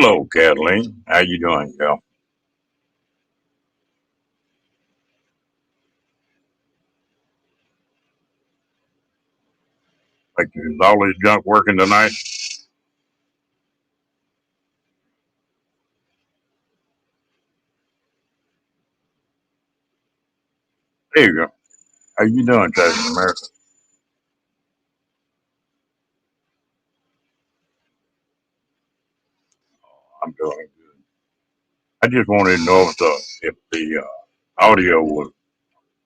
Hello, Kathleen. How you doing, girl? Like, is all this junk working tonight? There you go. How you doing, Texas America? I'm doing good. I just wanted to know if the audio was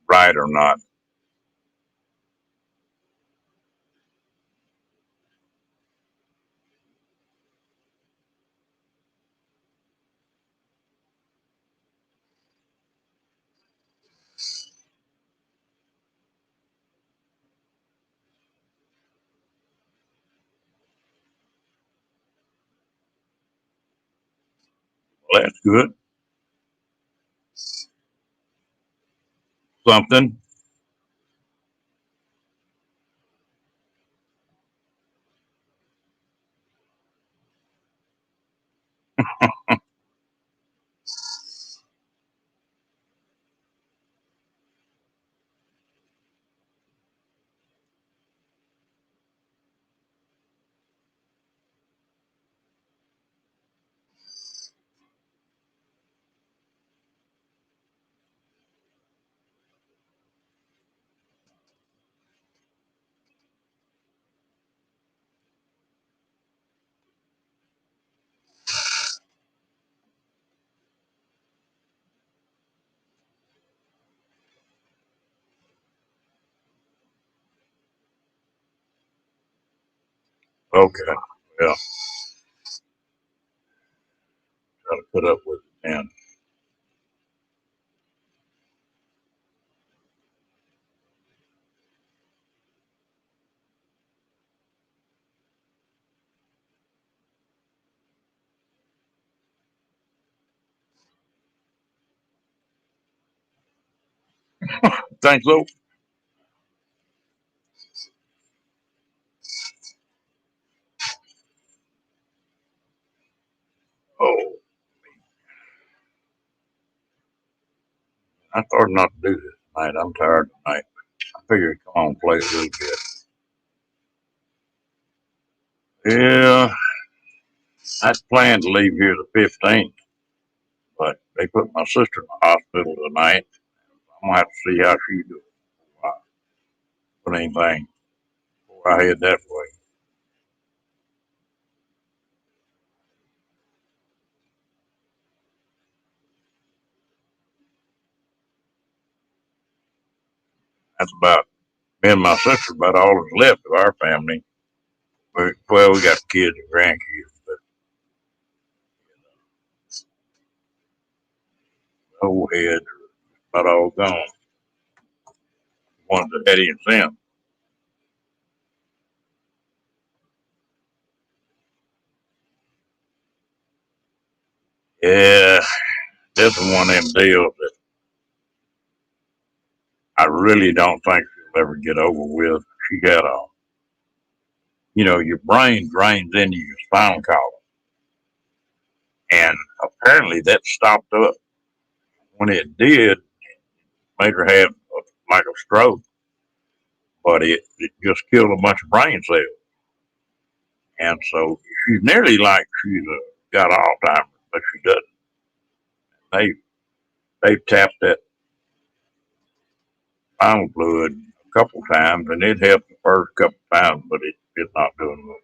right or not. Well, that's good. Something. Okay. Yeah. Try to put up with it, man. Thanks, so. Oh, I thought not to do this tonight. I'm tired tonight. I figured come on, play a little bit. Yeah, I planned to leave here the 15th, but they put my sister in the hospital tonight. I'm gonna have to see how she does. Put anything before I head that way. That's about me and my sister about all that's left of our family. Well, we got kids and grandkids, but old heads are about all gone. Ones that had any sense. Yeah, this is one of them deals that I really don't think she'll ever get over with. She got your brain drains into your spinal column, and apparently that stopped up. When it did, made her have like a stroke, but it just killed a bunch of brain cells. And so she's nearly like she's got Alzheimer's, but she doesn't. They they've tapped that spinal fluid a couple times, and it helped the first couple times, but it's not doing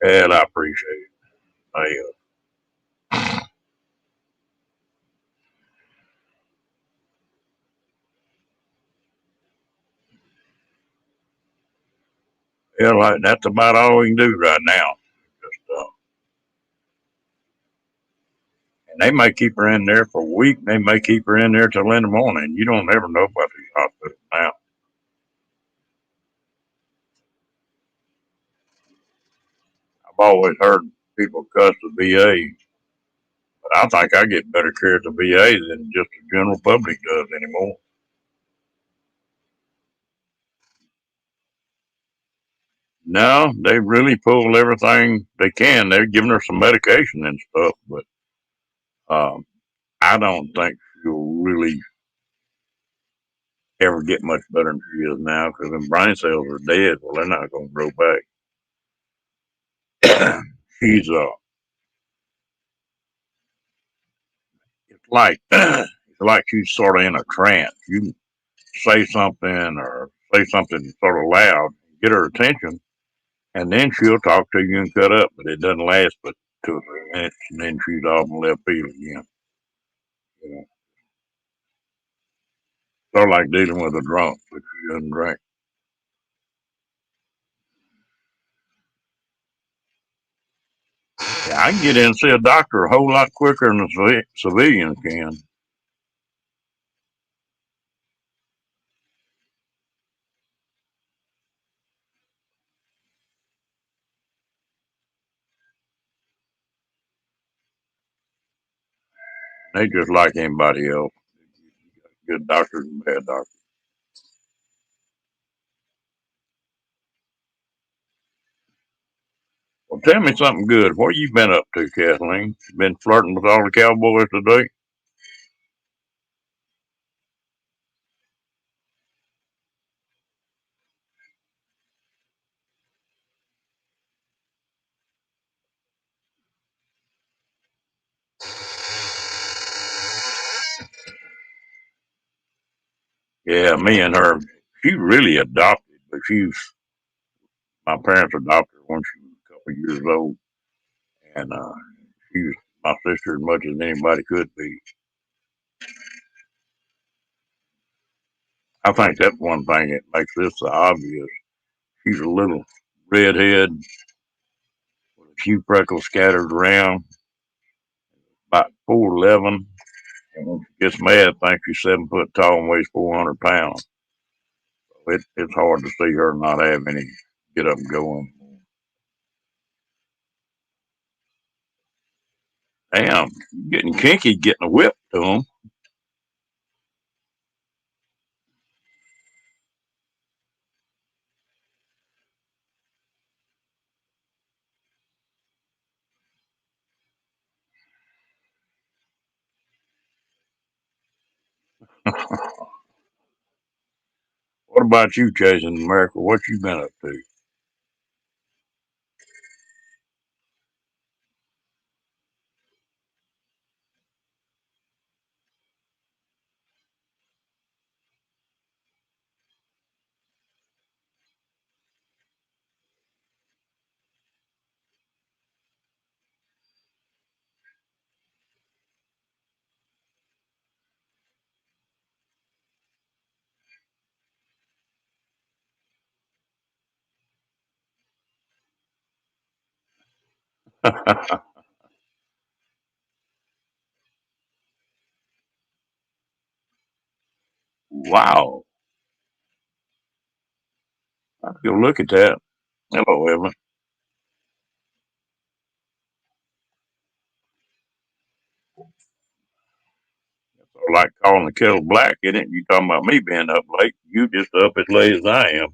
it now. And I appreciate it. Like, that's about all we can do right now. Just, and they may keep her in there for a week. They may keep her in there till in the morning. You don't ever know about these hospitals now. I've always heard people cuss the VA, I think I get better care at the VA than just the general public does anymore. No, they really pulled everything they can. They're giving her some medication and stuff, but um, I don't think she'll really ever get much better than she is now because them brain cells are dead. Well, they're not going to grow back. She's it's like it's like she's sort of in a trance. You say something or say something sort of loud, get her attention, and then she'll talk to you and cut up. But it doesn't last but 2 or 3 minutes, and then she's off and left field again. You know, sort of like dealing with a drunk, but she doesn't drink. Yeah, I can get in and see a doctor a whole lot quicker than a civilian can. They just like anybody else. Good doctors and bad doctors. Well, tell me something good. What you been up to, Kathleen? You been flirting with all the cowboys today? Yeah, me and her. She really adopted, but she's my parents adopted her when she was a couple of years old, and she was my sister as much as anybody could be. I think that's one thing that makes this so obvious. She's a little redhead with a few freckles scattered around, about 4'11", and when she gets mad, thinks she's 7 foot tall and weighs 400 pounds. So it's hard to see her not have any get up and going. Damn, getting kinky, getting a whip to them. What about you, Chasing America? What you been up to? Wow, I have to go look at that. Hello, Evan. So like calling the kettle black, isn't it? You talking about me being up late? You just up as late as I am.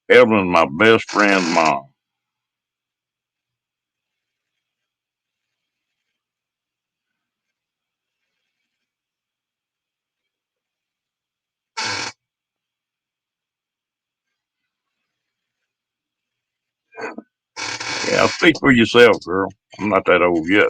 Evelyn's my best friend's mom. Yeah, speak for yourself, girl. I'm not that old yet.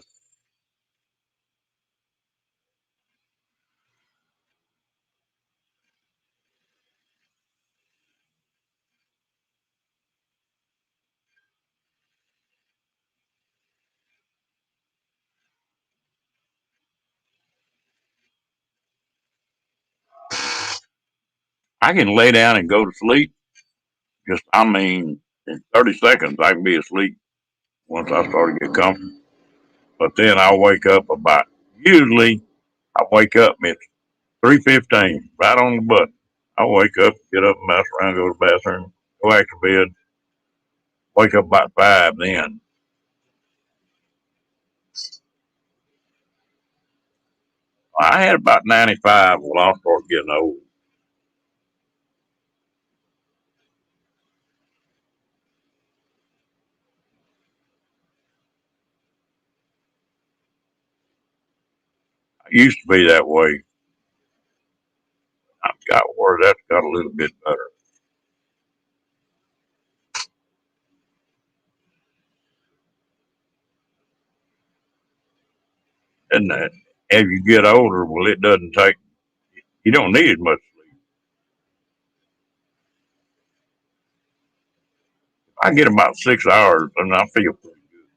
I can lay down and go to sleep. Just, I mean, in 30 seconds, I can be asleep. once I started to get comfortable. But then I wake up about, usually I wake up at 3:15, right on the button. I wake up, get up, mess around, go to the bathroom, go back to bed, wake up about 5 then. I had about 95 when I started getting old. I used to be that way. I've got where that's got a little bit better. And as you get older, well, it doesn't take, you don't need as much sleep. I get about 6 hours and I feel pretty good.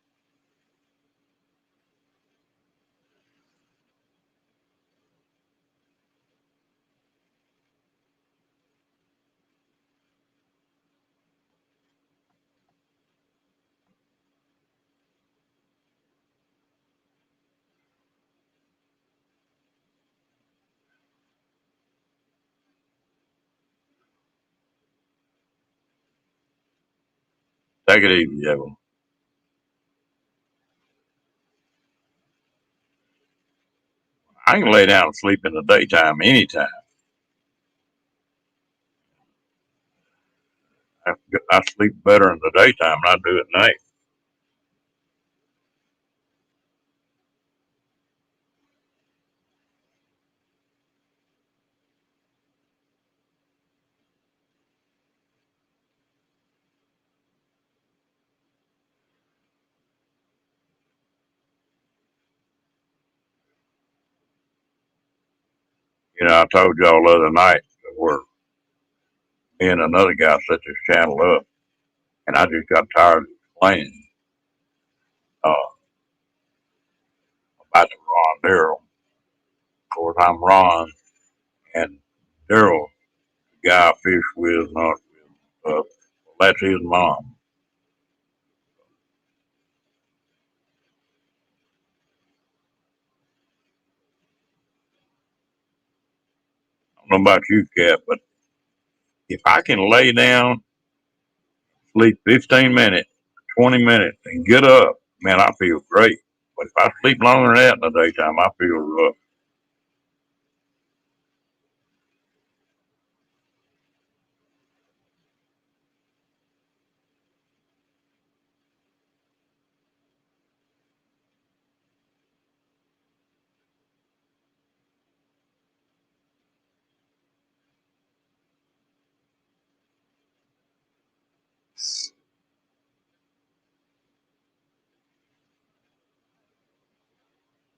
Take it easy, Evan. I can lay down and sleep in the daytime anytime. I, I sleep better in the daytime than I do at night. You know, I told y'all the other night where me and another guy set this channel up, and I just got tired of explaining uh, about the Ron Darrell. Of course, I'm Ron, and Darrell, the guy I fish with, not with, that's his mom. I don't know about you, Cat, but if I can lay down, sleep 15 minutes, 20 minutes, and get up, man, I feel great. But if I sleep longer than that in the daytime, I feel rough.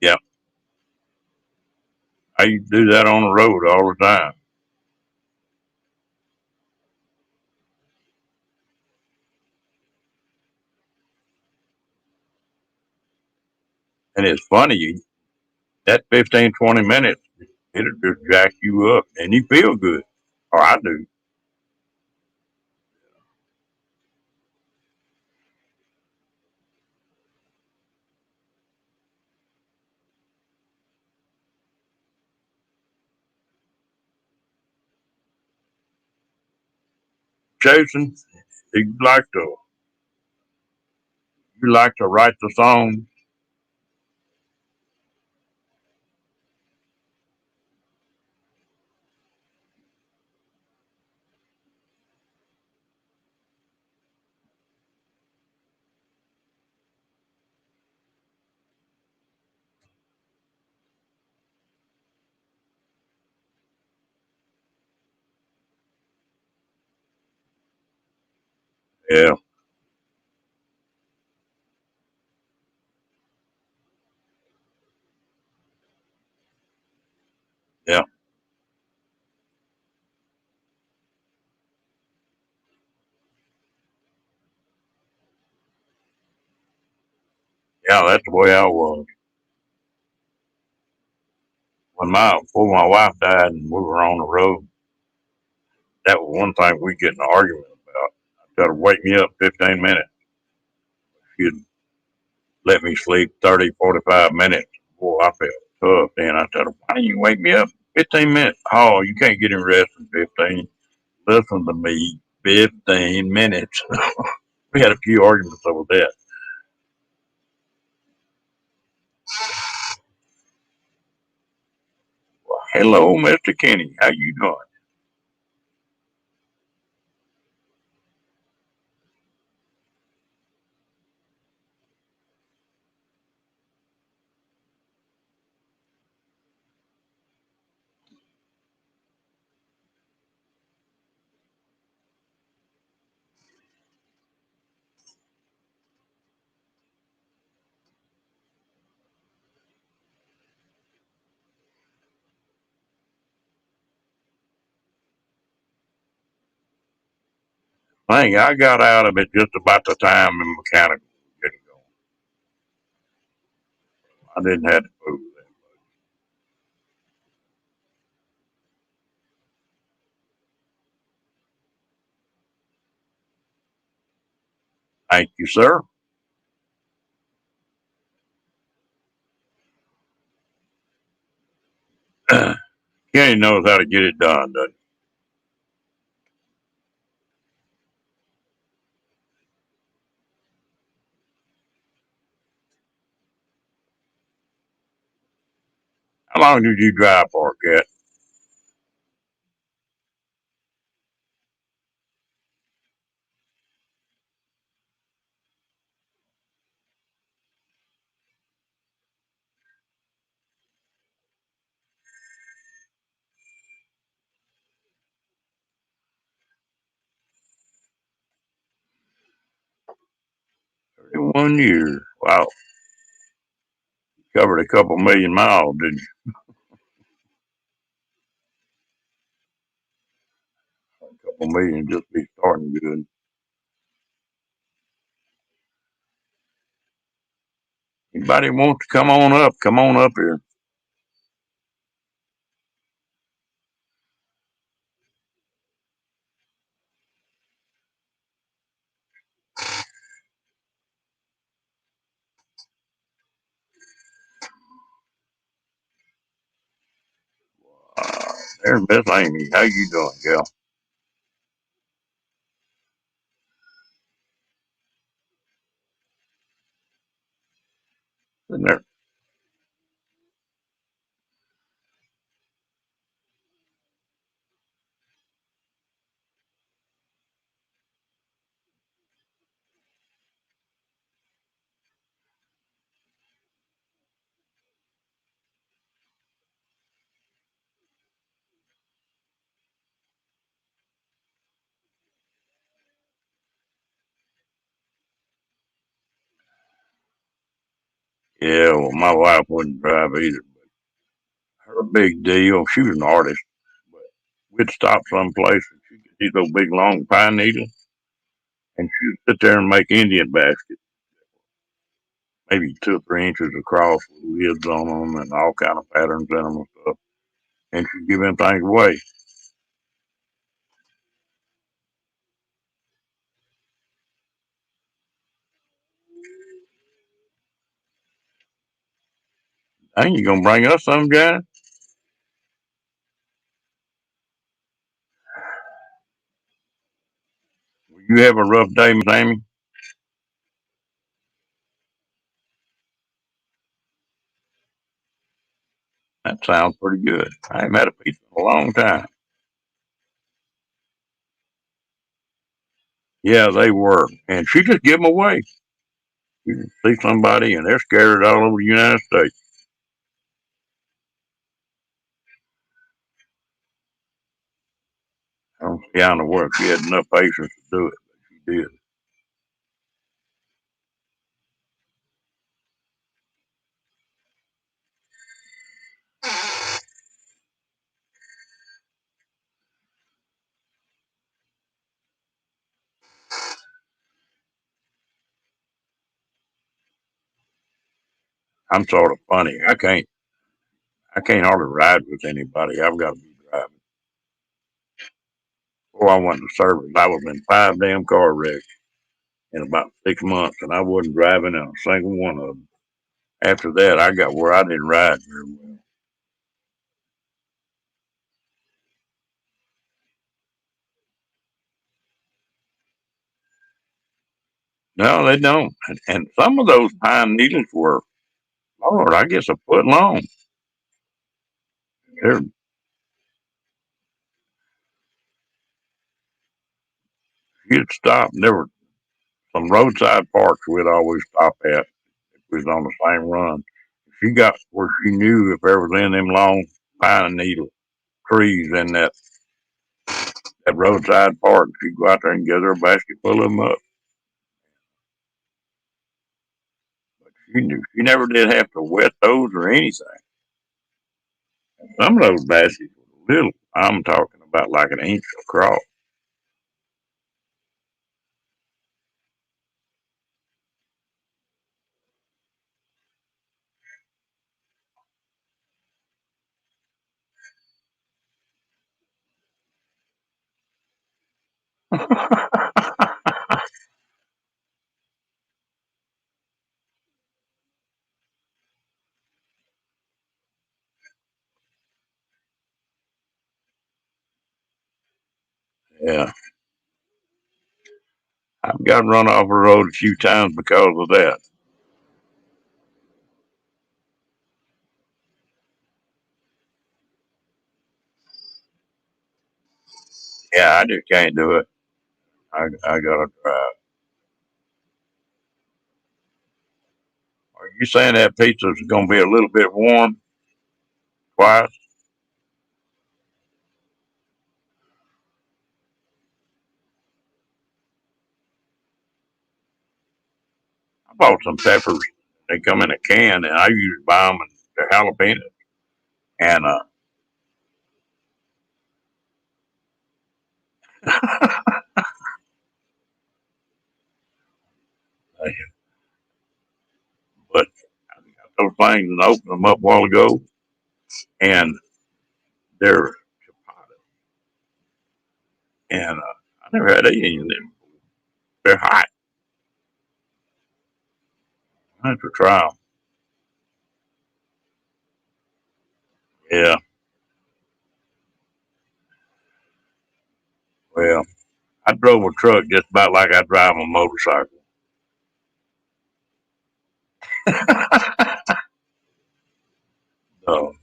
Yeah, I used to do that on the road all the time. And it's funny, that 15, 20 minutes, it'll just jack you up and you feel good. Or I do. Jason, you like to write the song? Yeah, yeah, yeah, that's the way I was. Before my wife died and we were on the road, that was one thing we get in an argument about. I'd try to wake me up 15 minutes. let me sleep 30, 45 minutes. Boy, I felt tough. Then I said, why didn't you wake me up 15 minutes? Oh, you can't get any rest in 15. Listen to me, 15 minutes. We had a few arguments over that. Well, hello, Mr. Kenny. How you doing? Dang, I got out of it just about the time the mechanical was getting going. I didn't have to fool with it. Thank you, sir. Kenny knows how to get it done, doesn't he? How long did you drive for, Cat? 31 years. Wow. Covered a couple million miles, didn't you? A couple million just be starting good. Anybody wants to come on up? Come on up here. There's Miss Amy. How you doing, gal? Isn't there? Yeah, well, my wife wouldn't drive either. Her big deal, she was an artist, but we'd stop someplace and she'd get these little big long pine needles and she'd sit there and make Indian baskets, maybe 2 or 3 inches across with lids on them and all kind of patterns in them and stuff. And she'd give them things away. Dang, you gonna bring us some, Janet? Will you have a rough day, Miss Amy? That sounds pretty good. I haven't had a pizza in a long time. Yeah, they were. And she just give them away. You can see somebody and they're scattered all over the United States. I don't see how in the world she had enough patience to do it, but she did. I'm sort of funny. I can't hardly ride with anybody. I've got to be driving. Before I went to service, I was in 5 damn car wrecks. in about 6 months, and I wasn't driving in a single one of them. After that, I got where I didn't ride very well. No, they don't. And some of those pine needles were, Lord, I guess a foot long. They're, you'd stop, and there were some roadside parks we'd always stop at if we was on the same run. She got where she knew if there was in them long pine needle trees in that roadside park, she'd go out there and get her a basket full of them up. She knew she never did have to wet those or anything. Some of those baskets were little. I'm talking about like an inch across. Yeah, I've got run off the road a few times because of that. Yeah, I just can't do it. I gotta drive. Are you saying that pizza's gonna be a little bit warm twice? I bought some peppers. They come in a can, and I usually buy them in the jalapenos. And but I got those things and opened them up a while ago, and they're chipotle. And I never had any of them. They're hot. I have to try them. Yeah. Well, I drove a truck just about like I drive a motorcycle. So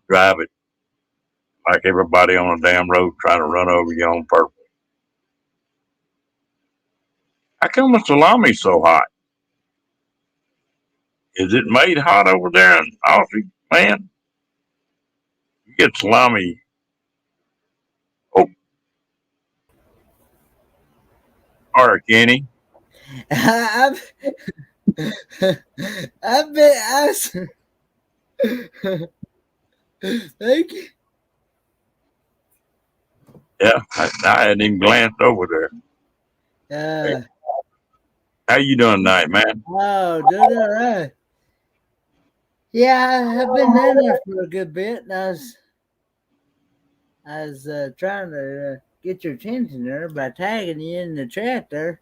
drive it like everybody on a damn road trying to run over you on purpose. How come the salami's so hot? Is it made hot over there in Aussie, man? You get salami. Oh, all right, Kenny. I've, I've been, thank you. Yeah, I hadn't even glanced over there. Hey, Uh, how you doing tonight, man? oh, doing all right. Yeah, I've been in there for a good bit, and I was trying to get your attention there by tagging you in the chat there,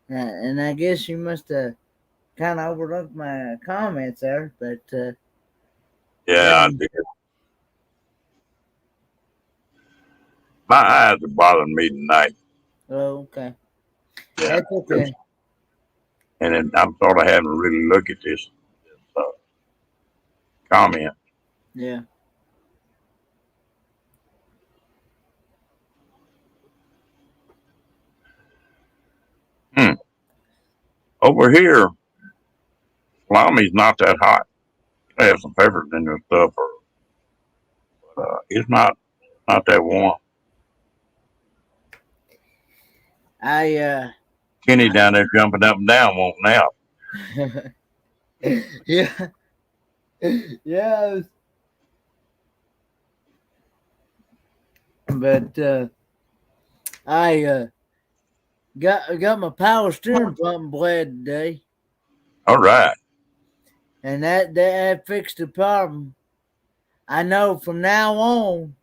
and I guess you must have kind of overlooked my comments there, but Yeah, I um, did. My eyes are bothering me tonight. oh, okay, Yeah, that's okay. and then I'm sort of having to really look at this comment. Yeah, Hmm. Over here, salami's not that hot. They have some peppers in their stuff, it's not that warm. I Kenny down there jumping up and down, wanting out. yeah, yeah, but I got my power steering pump bled today, All right. and that fixed the problem. I know from now on,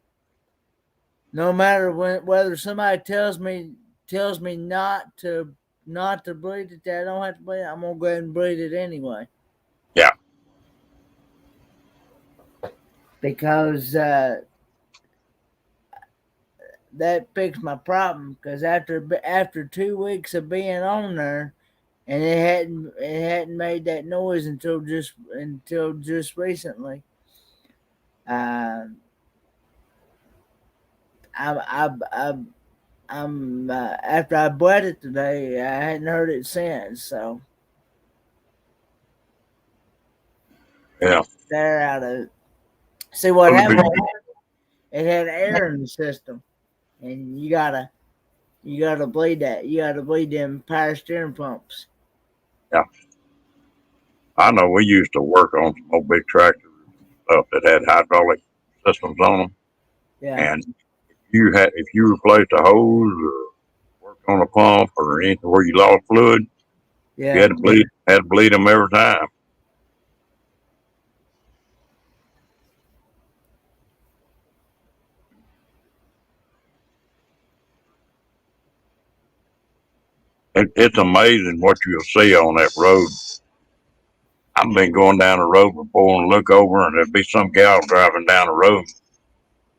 no matter whether somebody tells me tells me not to bleed it, that I don't have to bleed it, I'm gonna go ahead and bleed it anyway. Yeah. Because that fixed my problem. Because after 2 weeks of being on there, and it hadn't made that noise until just recently. I'm after I bled it today, I hadn't heard it since. So Yeah. they're out of it. See what happened? It had air in the system, and you gotta bleed that. You gotta bleed them power steering pumps. Yeah. I know we used to work on some old big tractors and stuff that had hydraulic systems on them. Yeah. And if you replaced a hose or worked on a pump or anything where you lost fluid, Yeah. you had to bleed them every time. It's amazing what you'll see on that road. I've been going down the road before and look over, and there'll be some gal driving down the road,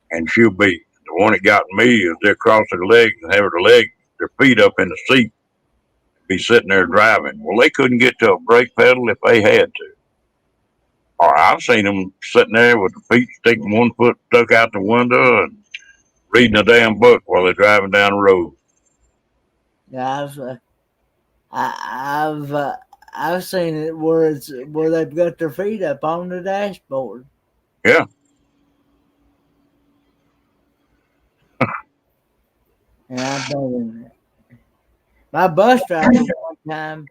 and she'll be the one that got me is they'll cross their legs and have their feet up in the seat, be sitting there driving. Well, they couldn't get to a brake pedal if they had to. Or I've seen them sitting there with the feet sticking one foot stuck out the window and reading a damn book while they're driving down the road. Yeah, I've seen it where they've got their feet up on the dashboard. Yeah. And I'm thinking, my bus driver one time,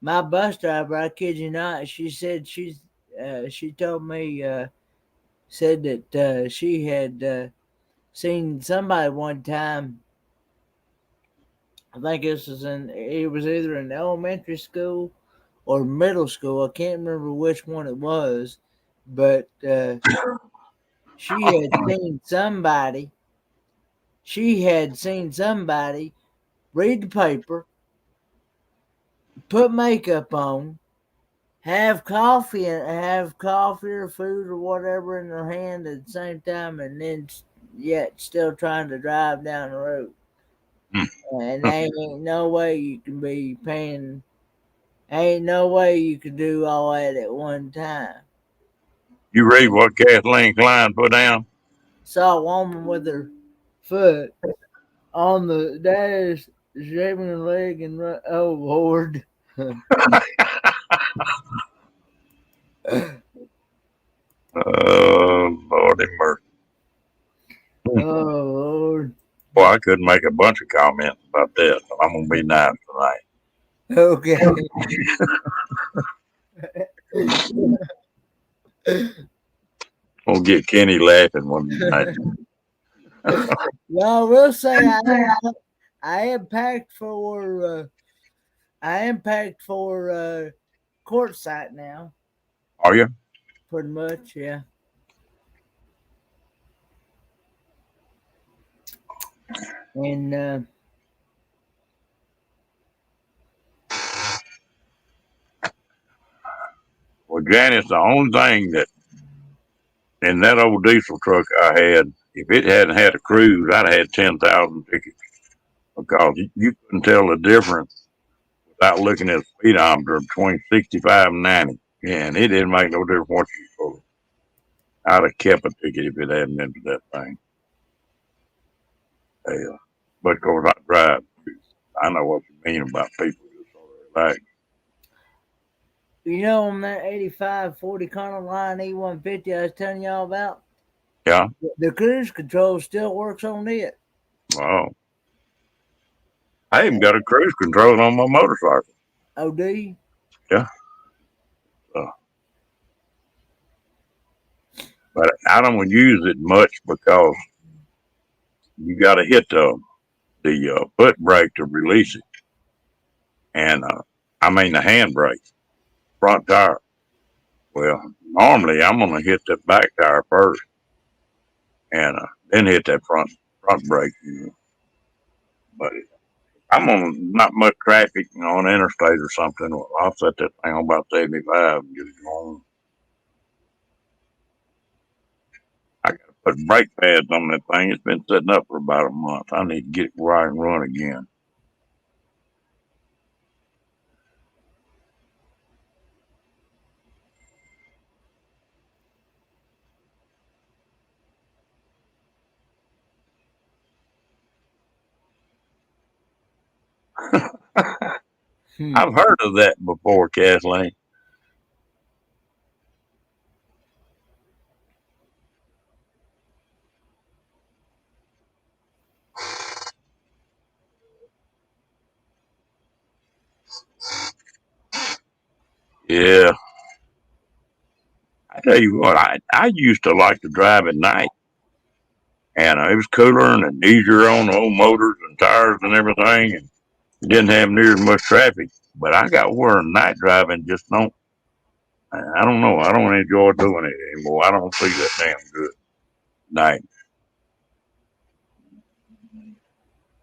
I kid you not, she said she told me, said that she had seen somebody one time. I think it was either in elementary school or middle school. I can't remember which one it was, but she had seen somebody. She had seen somebody read the paper, put makeup on, have coffee or food or whatever in their hand at the same time, and then yet still trying to drive down the road. And there ain't no way you can be paying. Ain't no way you can do all that at one time. You read what Kathleen Klein put down? Saw a woman with her foot on the dash, shaving her leg, and oh Lord. Lordy mercy. Oh Lord. Well, I could make a bunch of comments about that, but I'm gonna be nice tonight. Okay. We'll get Kenny laughing one night. Well, I will say I am packed for quartzsite now. Are you? Pretty much, yeah. And Well, Janice, the only thing that in that old diesel truck I had, if it hadn't had a cruise, I'd have had 10,000 tickets because you couldn't tell the difference without looking at the speedometer between 65 and 90. Yeah, and it didn't make no difference what you pulled. I'd have kept a ticket if it hadn't been for that thing. Yeah. But of course, I drive. I know what you mean about people just sort of relax. you know, on that 8540 Econoline E150 I was telling y'all about, Yeah. the cruise control still works on it. Wow. I even got a cruise control on my motorcycle. Oh, do you? Yeah. But I don't use it much because you got to hit the foot brake to release it, and I mean the hand brake, front tire. Well, normally I'm gonna hit the back tire first, and then hit that front brake. You know. But I'm on not much traffic, on the interstate or something. Well, I'll set that thing on about 75 and get it going. I got to put brake pads on that thing. It's been sitting up for about a month. I need to get it where I can run again. I've heard of that before, Kathleen. Yeah. I tell you what, I used to like to drive at night. And it was cooler and easier on the old motors and tires and everything. And didn't have near as much traffic. But I got where night driving just don't. I don't know. I don't enjoy doing it anymore. I don't see that damn good night.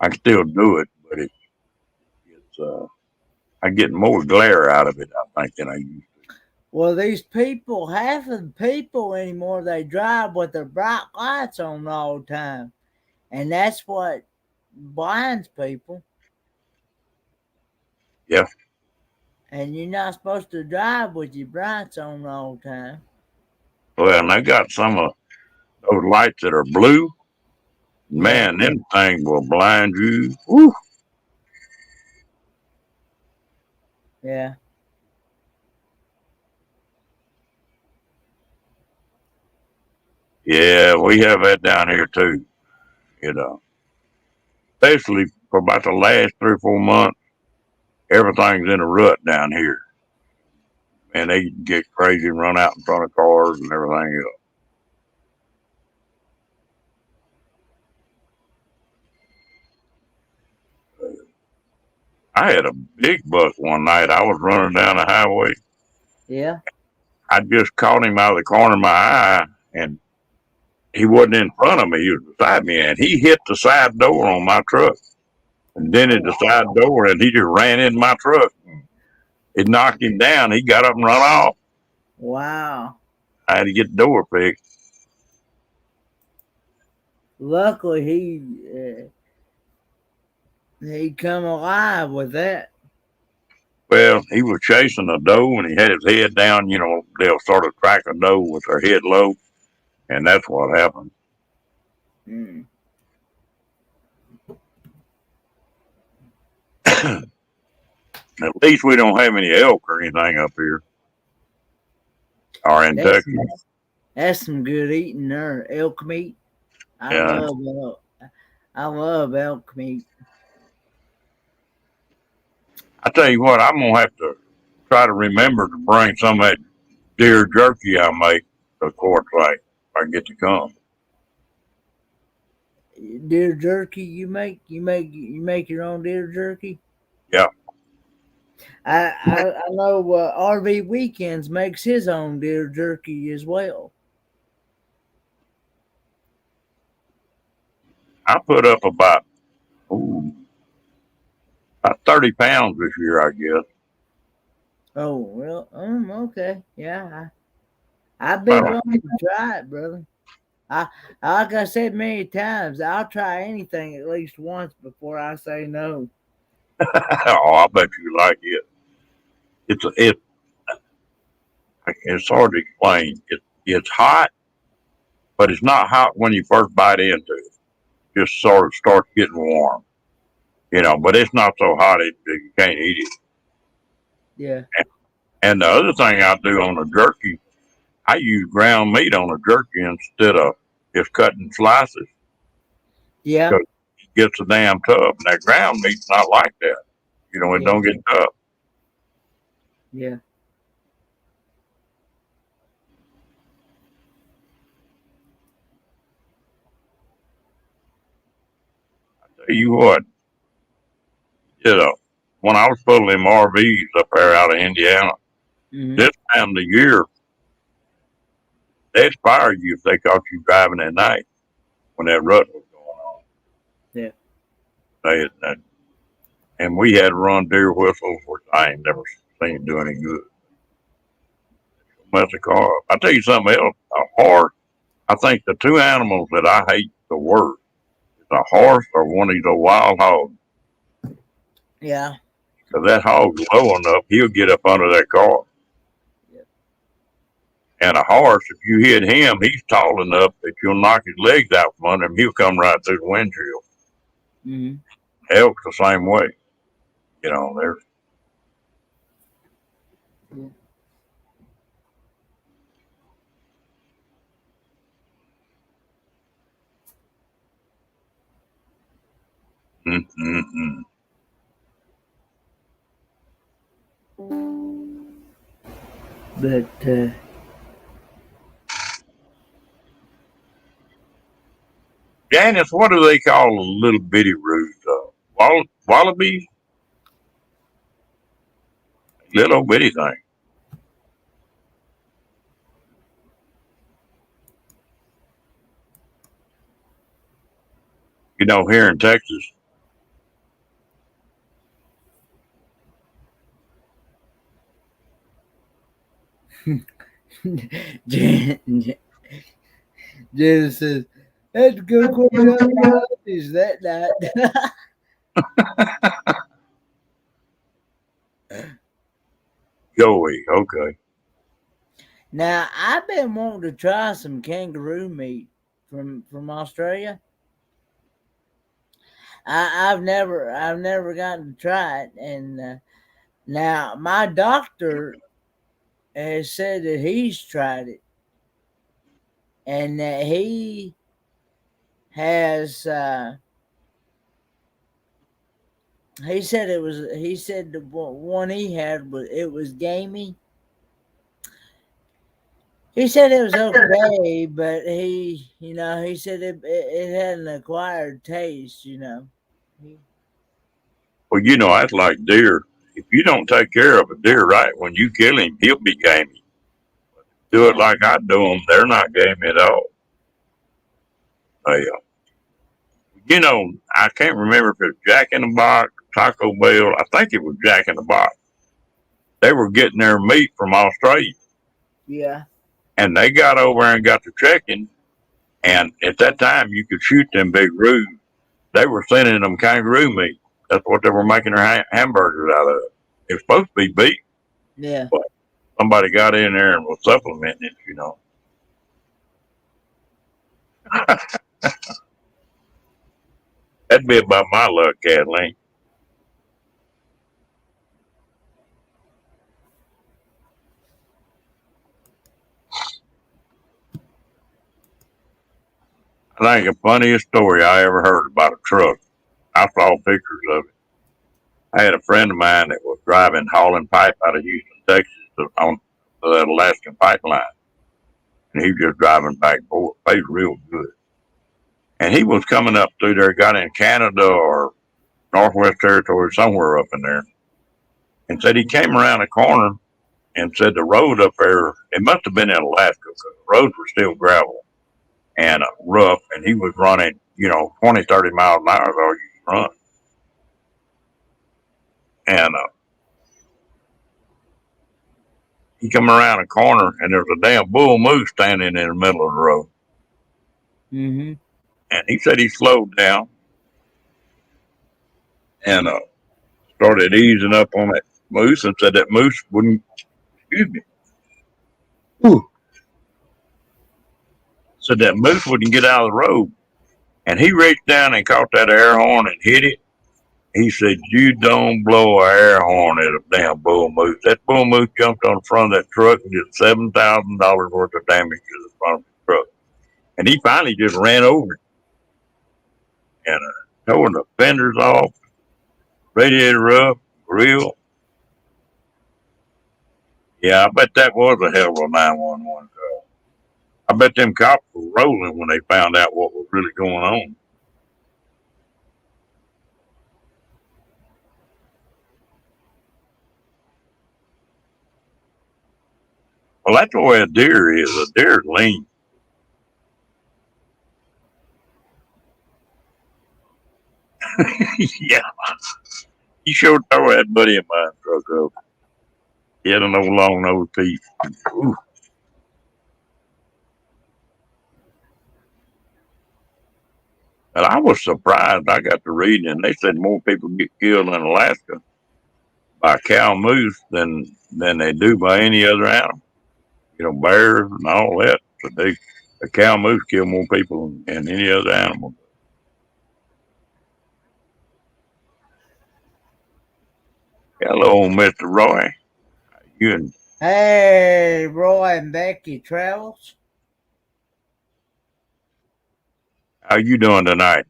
I can still do it, but it's I get more glare out of it, I think, than I used to. Well, these people, half of the people anymore, they drive with their bright lights on all the time. And that's what blinds people. Yeah. And you're not supposed to drive with your brights on all the time. Well, and they got some of those lights that are blue. Yeah. Man, them things will blind you. Woo. Yeah. Yeah, we have that down here too. Especially for about the last 3 or 4 months, everything's in a rut down here. And they get crazy and run out in front of cars and everything else. I had a big buck one night. I was running down the highway. Yeah. I just caught him out of the corner of my eye, and he wasn't in front of me. He was beside me, and he hit the side door on my truck. And then at the side door, and he just ran in my truck. It knocked him down. He got up and run off. Wow. I had to get the door fixed. Luckily, he come alive with that. Well, he was chasing a doe, and he had his head down. They'll sort of track a doe with their head low, and that's what happened. Mm. At least we don't have any elk or anything up here, or in Texas. That's some good eating there. Elk meat. I love elk meat. I tell you what, I'm gonna have to try to remember to bring some of that deer jerky I make to Quartz Lake if I get to come. Deer jerky you make your own deer jerky? Yeah. I know RV Weekends makes his own deer jerky as well. I put up about 30 pounds this year, I guess. Oh well, okay, yeah. I've been wanting to try it, brother. Like I said many times, I'll try anything at least once before I say no. Oh, I bet you like it. It's hard to explain. It's hot, but it's not hot when you first bite into it. Just sort of starts getting warm, but it's not so hot that you can't eat it. Yeah. And the other thing I do on the jerky, I use ground meat on the jerky instead of just cutting slices. Yeah. It gets a damn tough. And that ground meat's not like that. It don't get tough. Yeah. I tell you what, when I was pulling them RVs up there out of Indiana, this time of the year, they'd fire you if they caught you driving at night when that rut was going on. Yeah. And we had to run deer whistles, which I ain't never seen do any good. Mess a car up. I tell you something else. A horse. I think the two animals that I hate the worst is a horse or one of these old wild hogs. Yeah. Because that hog's low enough, he'll get up under that car. Yep. And a horse, if you hit him, he's tall enough that you'll knock his legs out from under him. He'll come right through the windshield. Mm-hmm. Elk's the same way. You know, there's. Yeah. Mm-mm-mm. But Janice, what do they call a little bitty roost? Wallabies? Little bitty thing. You know, here in Texas, Jen says, "Had to go clean up the office that night." Joey, okay. Now I've been wanting to try some kangaroo meat from Australia. I've never gotten to try it, and now my doctor has said that he's tried it, and that he has. He said it was. He said the one he had was gamey. He said it was okay, but he said it had an acquired taste. Well, you know, that's like deer. If you don't take care of a deer right, when you kill him, he'll be gamey. Do it like I do them, they're not gamey at all. You know, I can't remember if it was Jack in the Box, Taco Bell. I think it was Jack in the Box. They were getting their meat from Australia. Yeah. And they got over and got to checking. And at that time, you could shoot them big roos. They were sending them kangaroo meat. That's what they were making their hamburgers out of. It was supposed to be beef. Yeah. But somebody got in there and was supplementing it. That'd be about my luck, Kathleen. I think the funniest story I ever heard about a truck. I saw pictures of it. I had a friend of mine that was hauling pipe out of Houston, Texas, on that Alaskan pipeline. And he was just driving back and forth. Paid real good. And he was coming up through there, got in Canada or Northwest Territory, somewhere up in there, and said he came around a corner and said the road up there, it must have been in Alaska because the roads were still gravel and rough, and he was running, 20, 30 miles an hour is all you can run. And he come around a corner, and there's a damn bull moose standing in the middle of the road. Mm-hmm. And he said he slowed down and started easing up on that moose and said that moose wouldn't, excuse me. Ooh. Said that moose wouldn't get out of the road. And he reached down and caught that air horn and hit it. He said, "You don't blow an air horn at a damn bull moose." That bull moose jumped on the front of that truck and did $7,000 worth of damage to the front of the truck. And he finally just ran over it and tore the fenders off, radiator up, grill. Yeah, I bet that was a hell of a 911 call. I bet them cops were rolling when they found out what was really going on. Well, that's the way a deer is. A deer is lean. Yeah, he sure tore that buddy of mine truck up. He had an old long nose piece. Ooh. And I was surprised. I got to reading, and they said more people get killed in Alaska by cow moose than they do by any other animal. Bears and all that. So the cow moose kill more people than any other animal. Hello, Mr. Roy. You Hey, Roy and Becky Travels. how you doing tonight?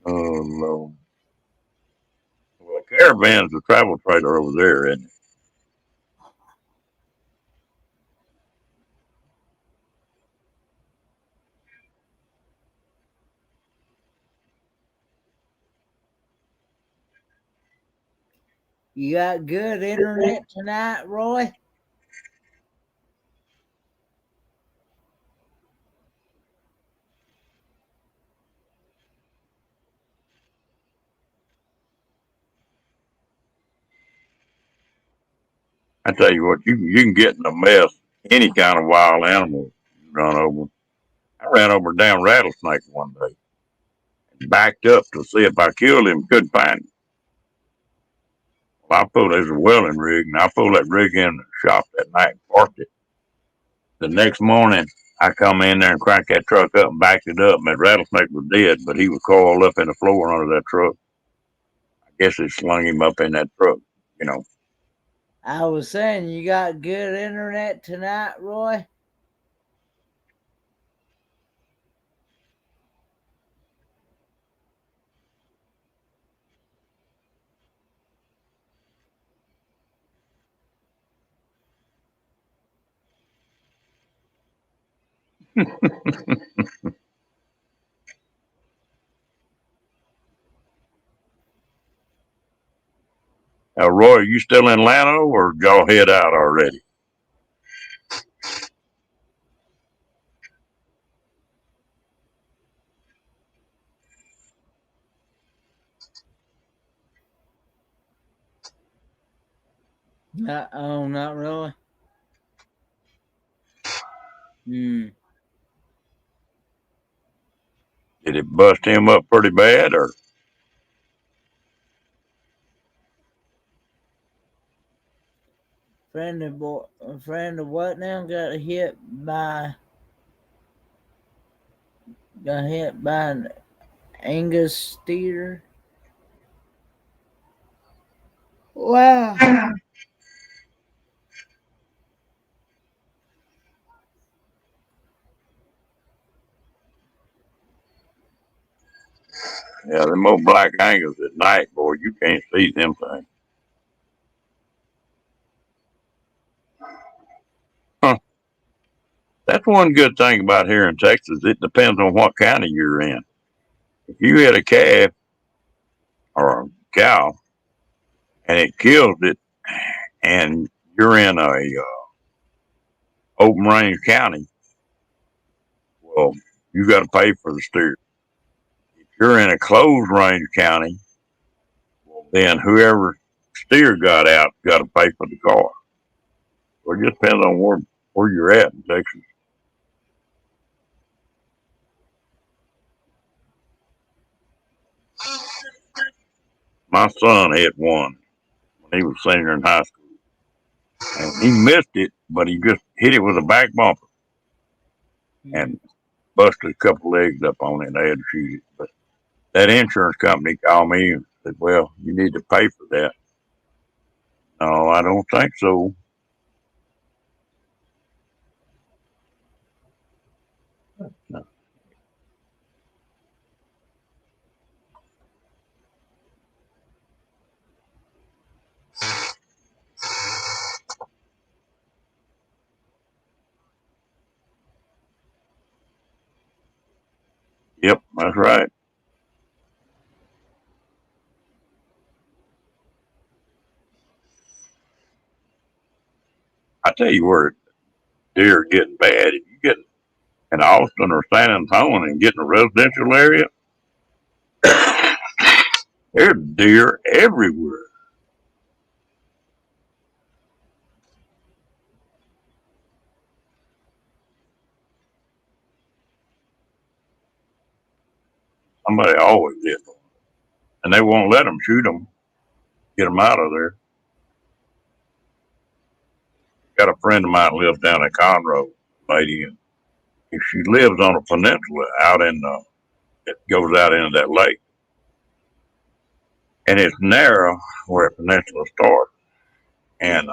Oh Lord. Well, caravan's a travel trailer over there, isn't it? You got good internet tonight, Roy? I tell you what, you can get in a mess. Any kind of wild animal you run over. I ran over a damn rattlesnake one day. Backed up to see if I killed him. Couldn't find him. Well, I pulled there's a welding rig, and I pulled that rig in the shop that night and parked it. The next morning, I come in there and cranked that truck up and backed it up. And that rattlesnake was dead, but he was coiled up in the floor under that truck. I guess it slung him up in that truck. You know. I was saying you got good internet tonight, Roy? Roy, are you still in Lano or y'all head out already? Oh, not really. Hmm. Did it bust him up pretty bad, or Friend of what now? Got hit by an Angus steer. Wow. yeah, them old black angles at night, boy, you can't see them things. Huh. That's one good thing about here in Texas. It depends on what county you're in. If you hit a calf or a cow and it kills it, and you're in a open range county, well, you got to pay for the steer. If you're in a closed range county, well, then whoever steer got out got to pay for the car. So it just depends on where you're at in Texas. My son hit one when he was senior in high school, and he missed it, but he just hit it with a back bumper and busted a couple legs up on it. And they had to shoot it, but that insurance company called me and said, "Well, you need to pay for that." No, I don't think so. No. Yep, that's right. tell you where deer are getting bad. If you get in Austin or San Antonio and get in a residential area, there's deer everywhere. Somebody always did, and they won't let them shoot them, get them out of there. Got a friend of mine lives down in Conroe, lady, and she lives on a peninsula out in it goes out into that lake, and it's narrow where a peninsula starts. And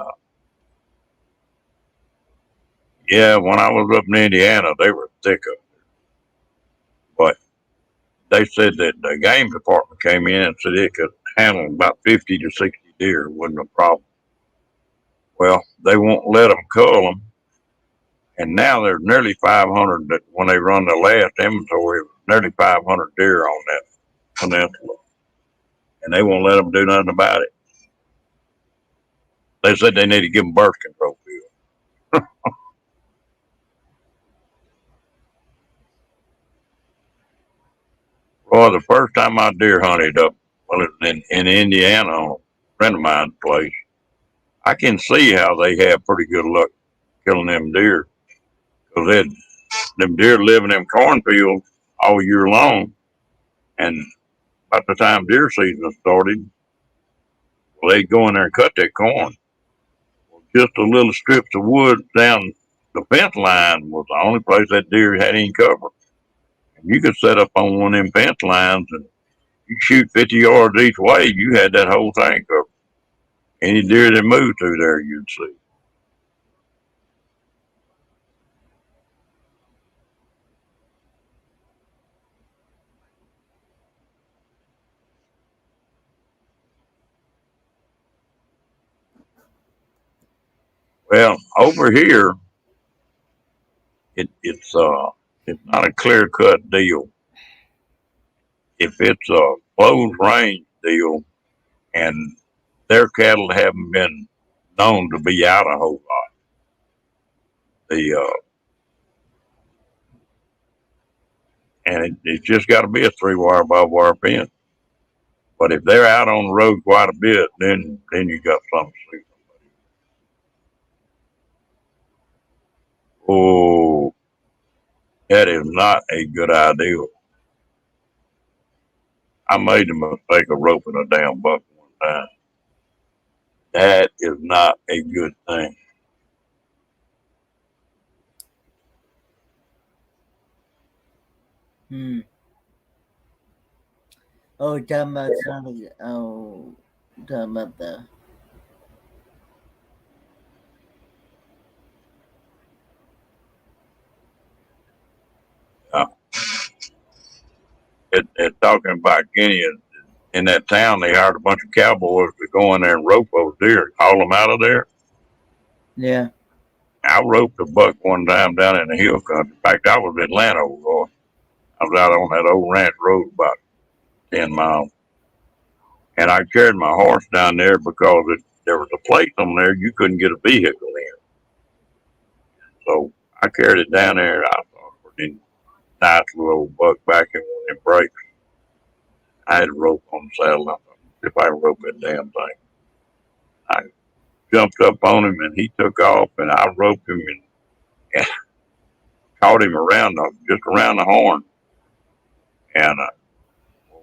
yeah, when I was up in Indiana, they were thick up there, but they said that the game department came in and said it could handle about 50 to 60 deer, wasn't a problem. Well, they won't let them cull them, and now there's nearly 500 that when they run the last inventory, nearly 500 deer on that peninsula, and they won't let them do nothing about it. They said they need to give them birth control pills. Well, the first time I deer hunted up, well, it was in Indiana on a friend of mine's place, I can see how they have pretty good luck killing them deer. Because them deer live in them cornfields all year long. And by the time deer season started, well, they'd go in there and cut that corn. Just the little strips of wood down the fence line was the only place that deer had any cover. And you could set up on one of them fence lines and you shoot 50 yards each way, you had that whole thing covered. Any deer that moved through there, you'd see. Well, over here, it's not a clear cut deal. If it's a closed range deal, and their cattle haven't been known to be out a whole lot, the and it's just got to be a 3 wire barbed wire fence. But if they're out on the road quite a bit, then you got something to see. Oh, that is not a good idea. I made the mistake of roping a damn buck one time. That is not a good thing. Hmm. Oh, talking about something. Oh, talking about the. Uh, talking about Guinea, in that town, they hired a bunch of cowboys to go in there and rope those deer, haul them out of there. Yeah. I roped a buck one time down in the hill country. In fact, I was in Atlanta. I was out on that old ranch road about 10 miles. And I carried my horse down there because there was a place on there you couldn't get a vehicle in. So I carried it down there. I thought it was a nice little old buck back in one of them breaks. I had a rope on the saddle. I thought, if I rope that damn thing. I jumped up on him and he took off and I roped him and caught him just around the horn. And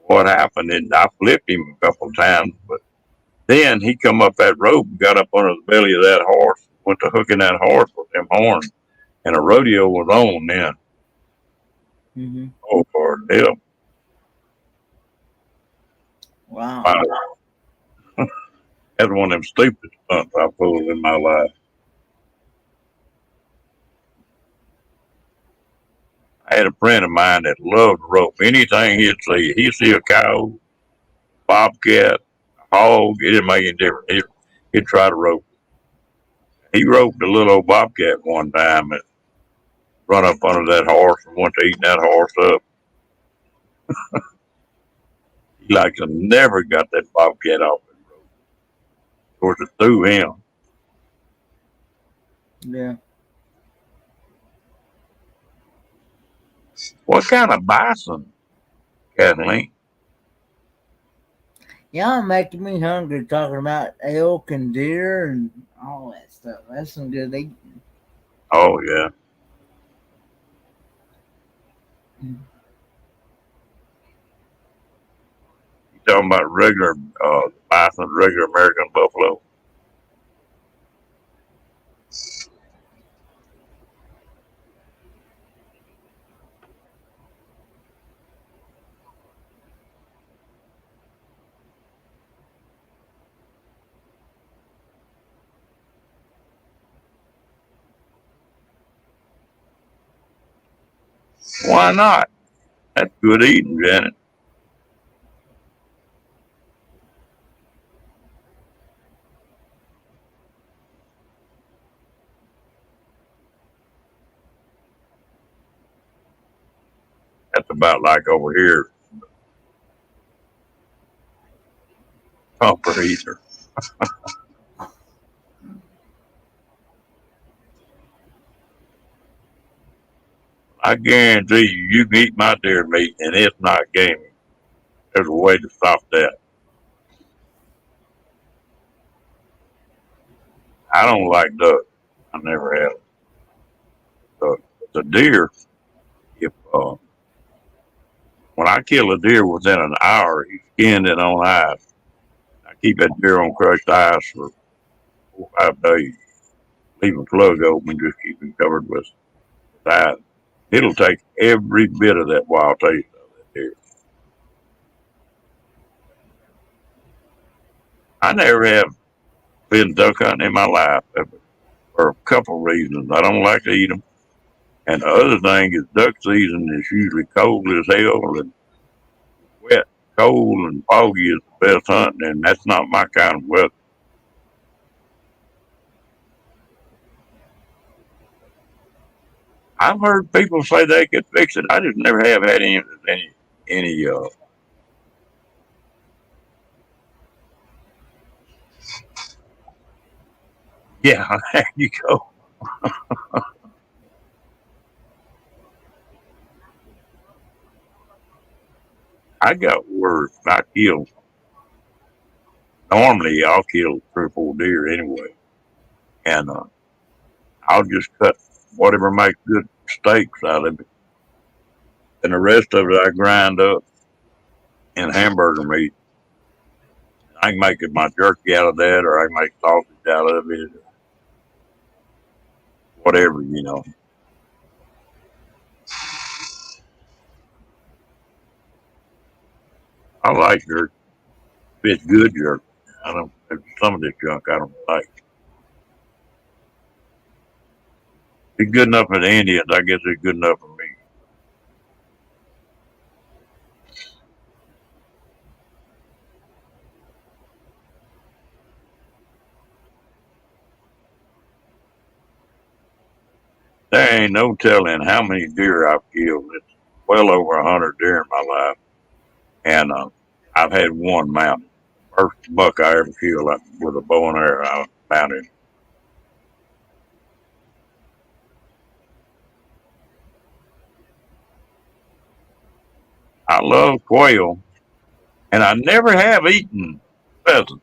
what happened is I flipped him a couple of times, but then he come up that rope and got up under the belly of that horse, went to hooking that horse with them horns, and a rodeo was on then. Mm-hmm. Oh, for hell. Wow. That's one of them stupid stunts I pulled in my life. I had a friend of mine that loved to rope. Anything he'd see a cow, bobcat, a hog, it didn't make any difference. He'd try to rope. He roped a little old bobcat one time and run up under that horse and went to eating that horse up. He like to never got that bobcat off the rope. Of course, it threw him. Yeah. What kind of bison, Kathleen? Y'all making me hungry talking about elk and deer and all that stuff. That's some good eating. Oh yeah. You talking about regular bison, regular American buffalo? Why not? That's good eating, Janet. That's about like over here, pumper eater. I guarantee you, you can eat my deer meat and it's not gamey. There's a way to stop that. I don't like duck. I never have. Duck. The deer, if when I kill a deer within an hour, he skinned it on ice. I keep that deer on crushed ice for 4 or 5 days. Leave a plug open, just keep it covered with ice. It'll take every bit of that wild taste out of that deer. I never have been duck hunting in my life for a couple reasons. I don't like to eat them. And the other thing is duck season is usually cold as hell and wet. Cold and foggy is the best hunting, and that's not my kind of weather. I've heard people say they could fix it. I just never have had any. Yeah, there you go. I got worse. I kill. Normally, I'll kill 3 or 4 deer anyway, and I'll just cut whatever makes good steaks out of it, and the rest of it I grind up in hamburger meat. I can make it my jerky out of that, or I can make sausage out of it, whatever. I like jerky. If it's good jerky. I don't. Some of this junk I don't like. It's good enough for the Indians. I guess it's good enough for me. There ain't no telling how many deer I've killed. It's well over 100 deer in my life, and I've had one mountain. First buck I ever killed with a bow and arrow. I mounted. I love quail, and I never have eaten pheasant.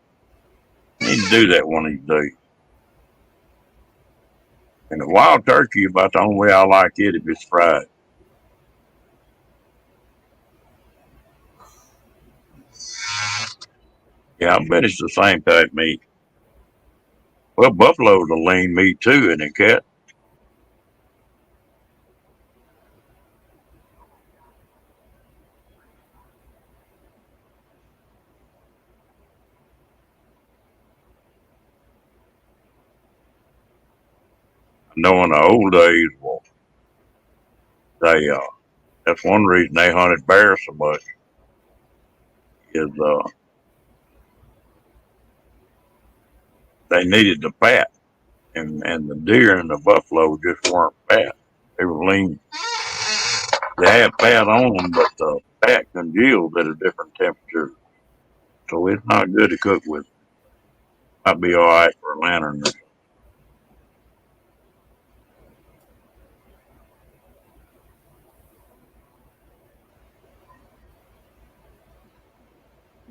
I need to do that one of these days. And the wild turkey, about the only way I like it if it's fried. Yeah, I bet it's the same type meat. Well, buffalo's a lean meat too, isn't it, Cat? I know in the old days, well, they that's one reason they hunted bears so much is they needed the fat, and the deer and the buffalo just weren't fat. They were lean. They had fat on them, but the fat congealed at a different temperature, so it's not good to cook with. Might be all right for a lantern.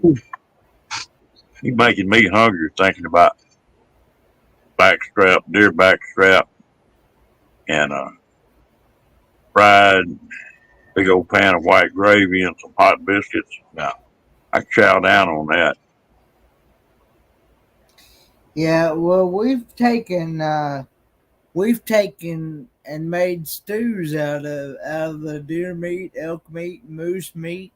He's making me hungry thinking about backstrap, deer backstrap, and fried big old pan of white gravy and some hot biscuits. Now, I chow down on that. Yeah, well, we've taken and made stews out of the deer meat, elk meat, moose meat,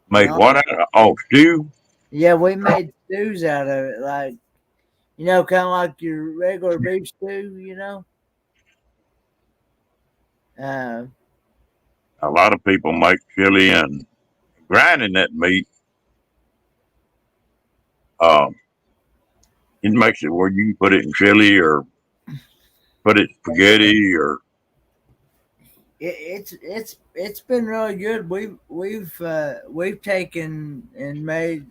and Made all. what out of? Oh, stew? Yeah, we made stews out of it, like kind of like your regular beef stew. Uh, A lot of people make chili and grinding that meat. Um, it makes it where you can put it in chili or put it in spaghetti or it's been really good. We've taken and made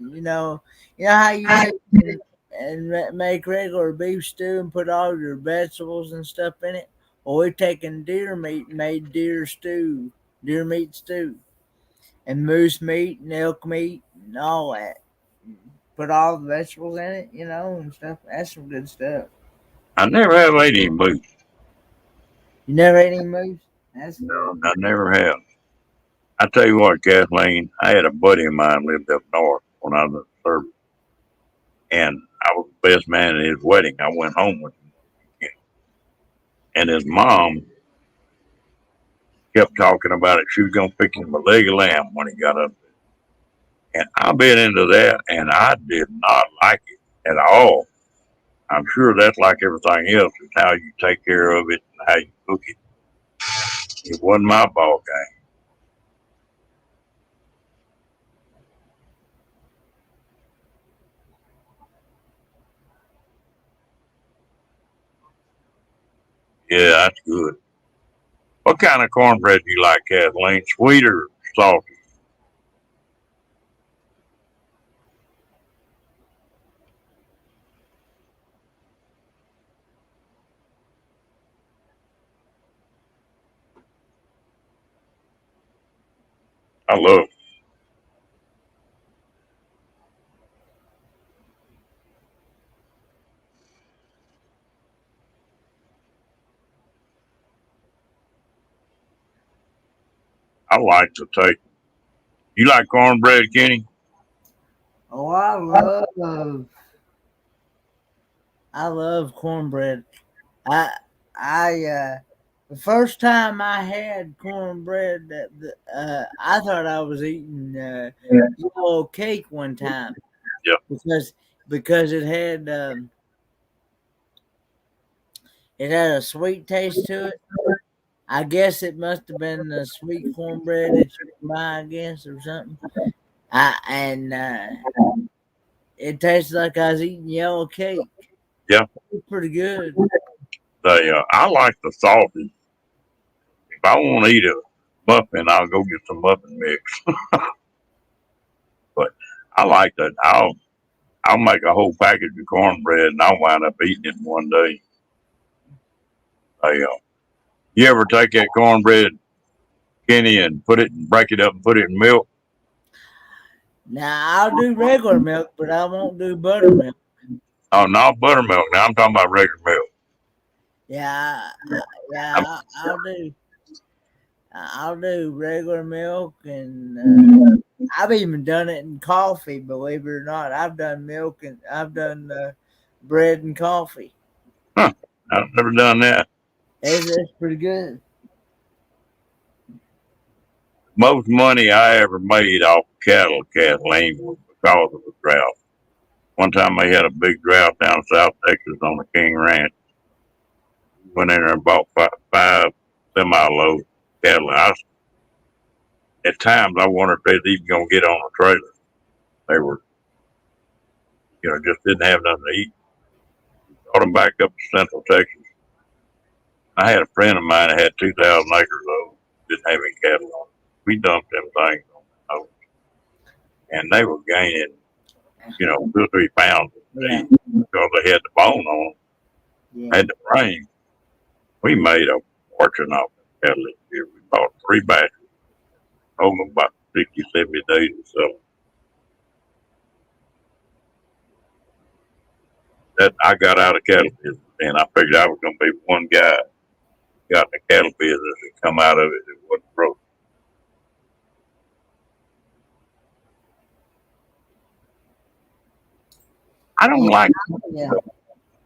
how you take and make regular beef stew and put all your vegetables and stuff in it. Well, we've taken deer meat and made deer meat stew, and moose meat and elk meat and all that. Put all the vegetables in it, and stuff. That's some good stuff. I never have ate any moose. You never ate any moose? That's No, good. I never have. I tell you what, Kathleen, I had a buddy of mine lived up north when I was in the service, and I was the best man at his wedding. I went home with him, and his mom kept talking about it. She was gonna pick him a leg of lamb when he got up there, and I've been into that, and I did not like it at all. I'm sure that's like everything else. It's how you take care of it and how you cook it. It wasn't my ball game. Yeah, that's good. What kind of cornbread do you like, Kathleen? Sweet or salty? I love. I like to take. You like cornbread, Kenny? Oh, I love cornbread. I I the first time I had cornbread, I thought I was eating yellow cake one time Yeah. because it had a sweet taste to it. I guess it must have been the sweet cornbread that you can buy, I guess, or something. And it tasted like I was eating yellow cake. Yeah. It was pretty good. I like the salty. If I want to eat a muffin, I'll go get some muffin mix. But I like that. I'll make a whole package of cornbread and I'll wind up eating it in one day. You ever take that cornbread, Kenny, and break it up and put it in milk? Now I'll do regular milk, but I won't do buttermilk. Oh, not buttermilk. Now I'm talking about regular milk. Yeah, I'm, I'll do. I'll do regular milk, and I've even done it in coffee. Believe it or not, I've done milk and I've done bread and coffee. I've never done that. It's pretty good. Most money I ever made off cattle, Kathleen, was because of the drought. One time they had a big drought down in South Texas on the King Ranch. Went in there and bought five semi-load cattle. At times I wondered if they'd even gonna get on a trailer. They were, just didn't have nothing to eat. Brought them back up to Central Texas. I had a friend of mine that had 2,000 acres of, didn't have any cattle on it. We dumped them things on the nose. And they were gaining, 2 or 3 pounds a day because they had the bone on them, Yeah. had the frame. We made a fortune off the cattle this year. We bought 3 batches, told them about 60, 70 days to sell them. that I got out of cattle business, and I figured I was going to be one guy got in the cattle business and come out of it that wasn't broke. I don't like Yeah.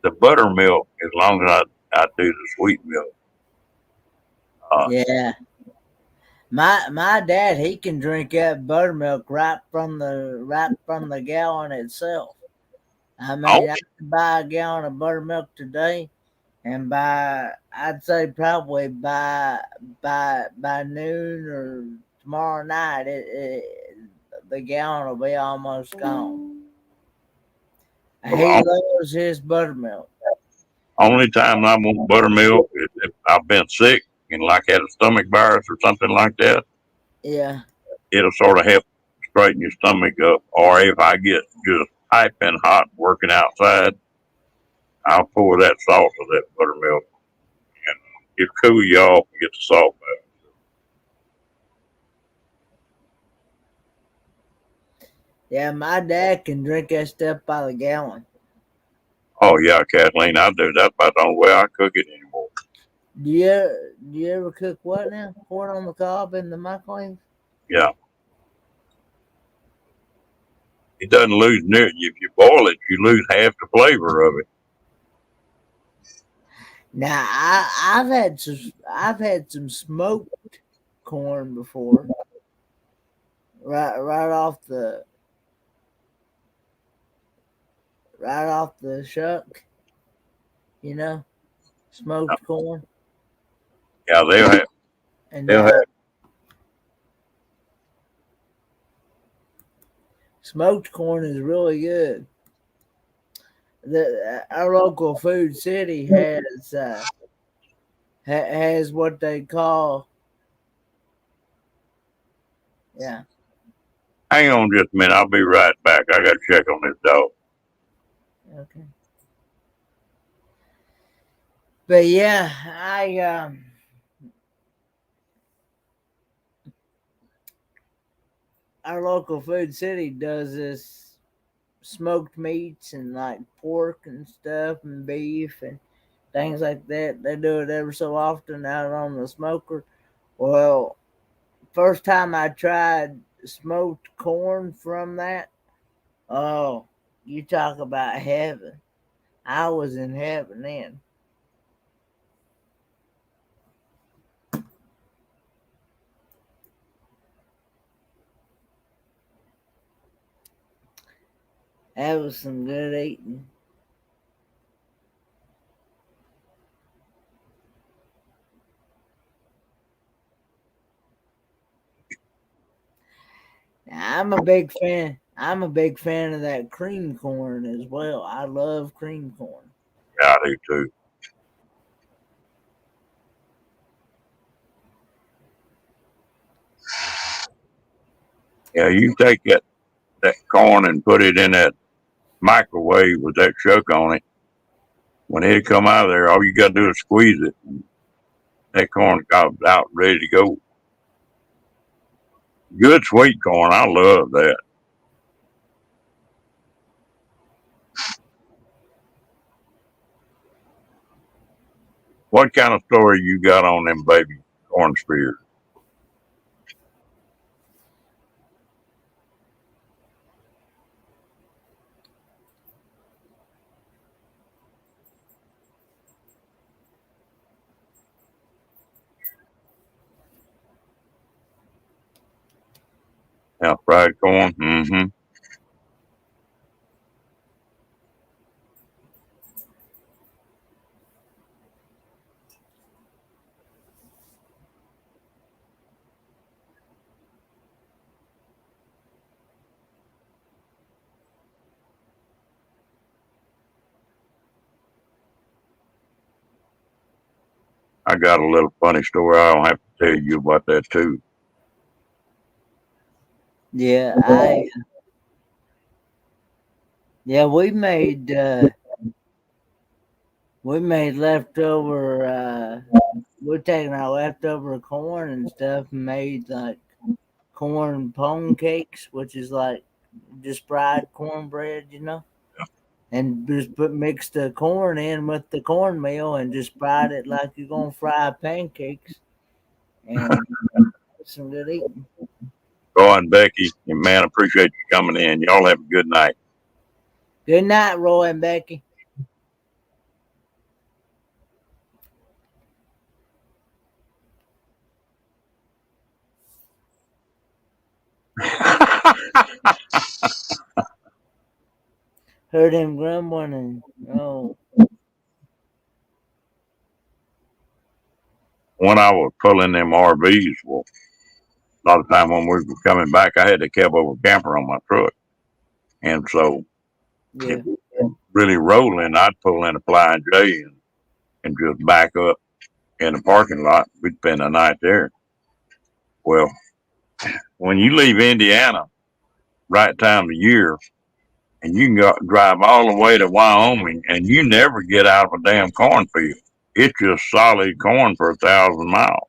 the buttermilk as long as I do the sweet milk. Yeah. My dad, he can drink that buttermilk right from the gallon itself. I Oh, mean, I could buy a gallon of buttermilk today, and I'd say probably by noon or tomorrow night, the gallon will be almost gone. He well, loves his buttermilk. only time I want buttermilk is if I've been sick and like had a stomach virus or something like that. Yeah, It'll sort of help straighten your stomach up. Or if I get just piping hot working outside, I'll pour that sauce of that buttermilk and it'll cool you off and get the salt back. yeah. My dad can drink that stuff by the gallon. Oh yeah, Kathleen, I do. That's about the only way I cook it anymore. Do you ever cook what now? Corn on the cob in the microwave? Yeah, it doesn't lose near. If you boil it, you lose half the flavor of it. Now I've had some smoked corn before, right off the shuck, you know, smoked corn, Yeah, and they'll have. smoked corn is really good. Our local food city has what they call, yeah. Hang on just a minute. I'll be right back. I got to check on this dog. Okay. But yeah, our local food city does this smoked meats and like pork and stuff and beef and things like that. They do it ever so often out on the smoker. Well, first time I tried smoked corn from that, oh, you talk about heaven. I was in heaven then. That was some good eating. Now, I'm a big fan. I'm a big fan of that cream corn as well. I love cream corn. Yeah, I do too. Yeah, you take that corn and put it in that microwave with that shuck on it. When it come out of there, all you got to do is squeeze it. And that corn comes out ready to go. Good sweet corn. I love that. What kind of story you got on them baby corn spears? Yeah, fried corn. Mm-hmm. I got a little funny story. I don't have to tell you about that too. Yeah, we made leftover we're taking our leftover corn and stuff and made like corn pone cakes, which is like just fried cornbread, you know. and just mix the corn in with the cornmeal and just fry it like you're gonna fry pancakes, and it's some good eating. Roy and Becky, and man, appreciate you coming in. Y'all have a good night. Good night, Roy and Becky. Heard him grumbling and oh, When I was pulling them RVs, well, a lot of time when we were coming back, I had the cab over camper on my truck. And so yeah. if we were really rolling, I'd pull in a Flying J and just back up in the parking lot. We'd spend the night there. Well, when you leave Indiana, right time of year, and you can drive all the way to Wyoming, and you never get out of a damn cornfield. It's just solid corn for 1,000 miles.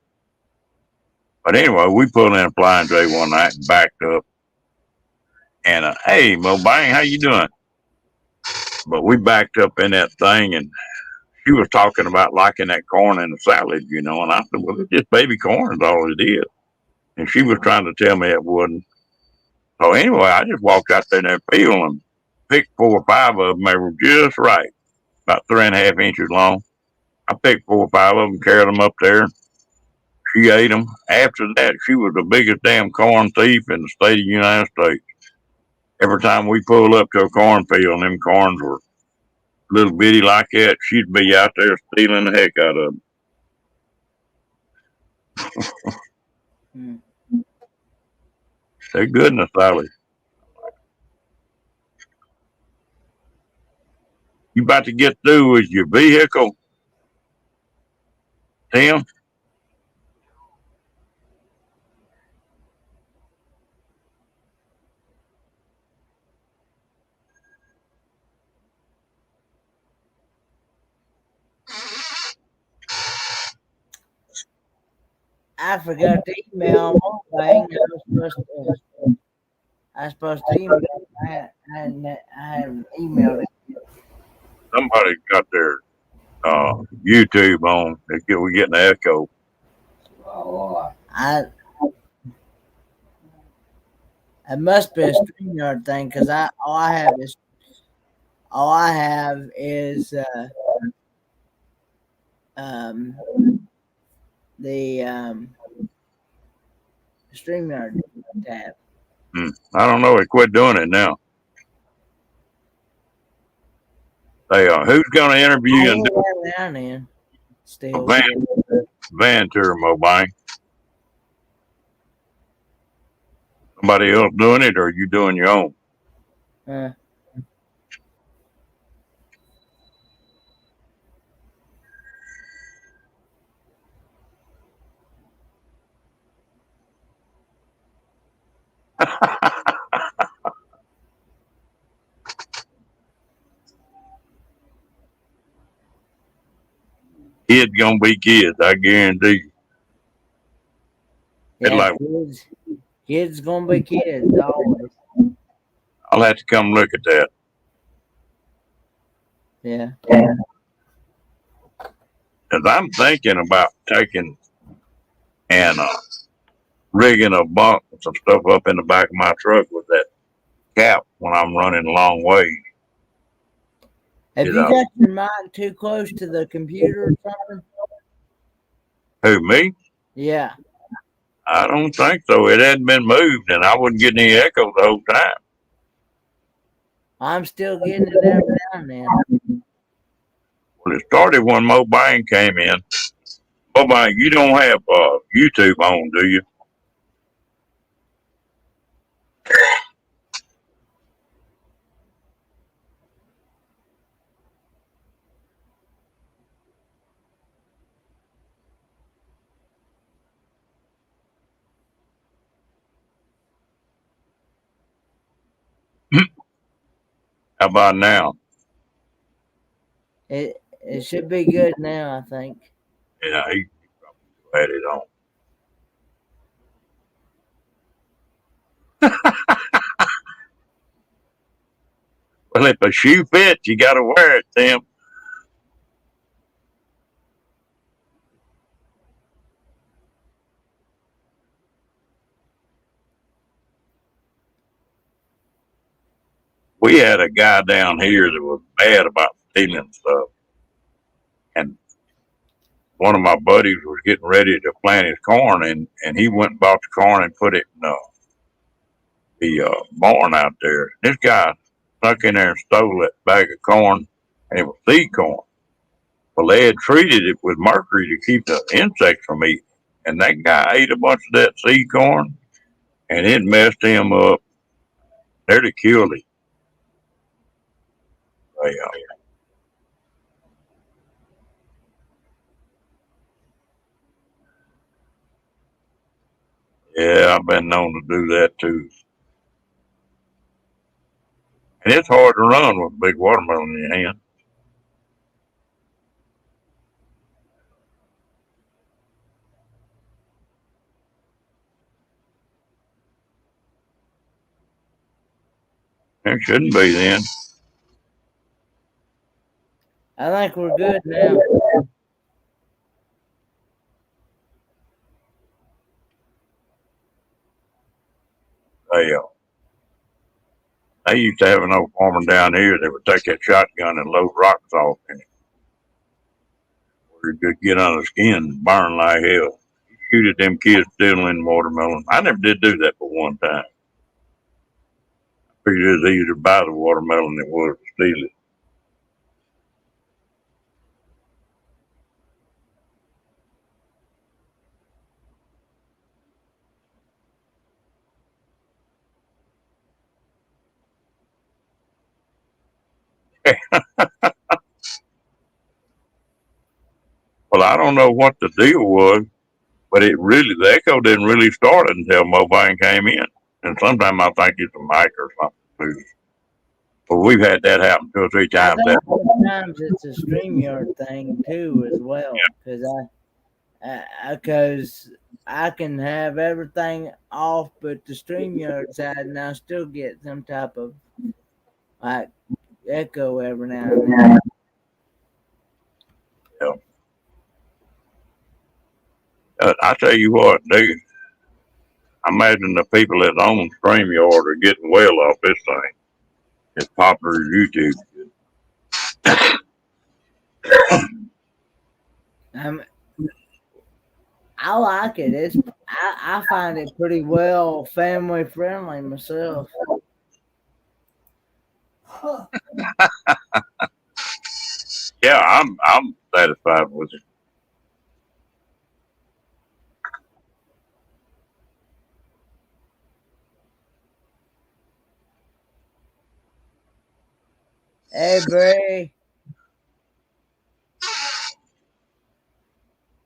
But anyway, we pulled in a Flying J one night and backed up. And hey, Mo Bang, how you doing? But we backed up in that thing, and she was talking about liking that corn in the salad, and I said, well, it's just baby corn is all it is. And she was trying to tell me it wouldn't. So anyway, I just walked out there in that field and picked 4 or 5 of them. They were just right, about 3.5 inches long. I picked 4 or 5 of them, carried them up there. She ate them. After that, she was the biggest damn corn thief in the state of the United States. Every time we pulled up to a cornfield, and them corns were little bitty like that, she'd be out there stealing the heck out of them. They're good in the salad. You about to get through with your vehicle, Tim? I forgot to email Mopang. I was supposed to email. I hadn't emailed it. Somebody got their YouTube on. We're getting the echo. It must be a StreamYard thing because all I have is the StreamYard tab. I don't know. They quit doing it now. They who's going to interview you and do down then still van tour, Mobile? Somebody else doing it, or are you doing your own? Kids gonna be kids, I guarantee you. yeah, like, kids gonna be kids always. I'll have to come look at that. Yeah. Because I'm thinking about taking and rigging a bunk and some stuff up in the back of my truck with that cap when I'm running a long way. Have you got your mic too close to the computer or something? Who, me? Yeah. I don't think so. It hadn't been moved, and I wouldn't get any echo the whole time. I'm still getting it every now and then. Well, it started when Mo Bang came in. Mo Bang, you don't have YouTube on, do you? How about now? It should be good now, I think. Yeah, he probably had it on. Well, if a shoe fits, you got to wear it, Tim. We had a guy down here that was bad about stealing stuff. And one of my buddies was getting ready to plant his corn, and he went and bought the corn and put it in the barn out there. This guy snuck in there and stole that bag of corn, and it was seed corn. Well, they had treated it with mercury to keep the insects from eating. And that guy ate a bunch of that seed corn, and it messed him up. Nearly killed him. Yeah. Yeah, I've been known to do that too. And it's hard to run with a big watermelon in your hand. It shouldn't be then. I think we're good now. They used to have an old farmer down here that would take that shotgun and load rocks off in it. Where it could get under the skin and burn like hell. Shoot at them kids stealing watermelon. I never did do that but one time. I figured it was easier to buy the watermelon than it was to steal it. Well, I don't know what the deal was, but the echo didn't really start until Mobane came in. And sometimes I think it's a mic or something too. But we've had that happen 2 or 3 I times. think sometimes it's a StreamYard thing too, as well. Because I can have everything off but the StreamYard side, and I still get some type of like echo every now and then. I tell you what, I imagine the people that own StreamYard are getting well off this thing. It's popular as YouTube. I like it. I find it pretty well family friendly myself. Yeah, I'm satisfied with it. Hey, Bray.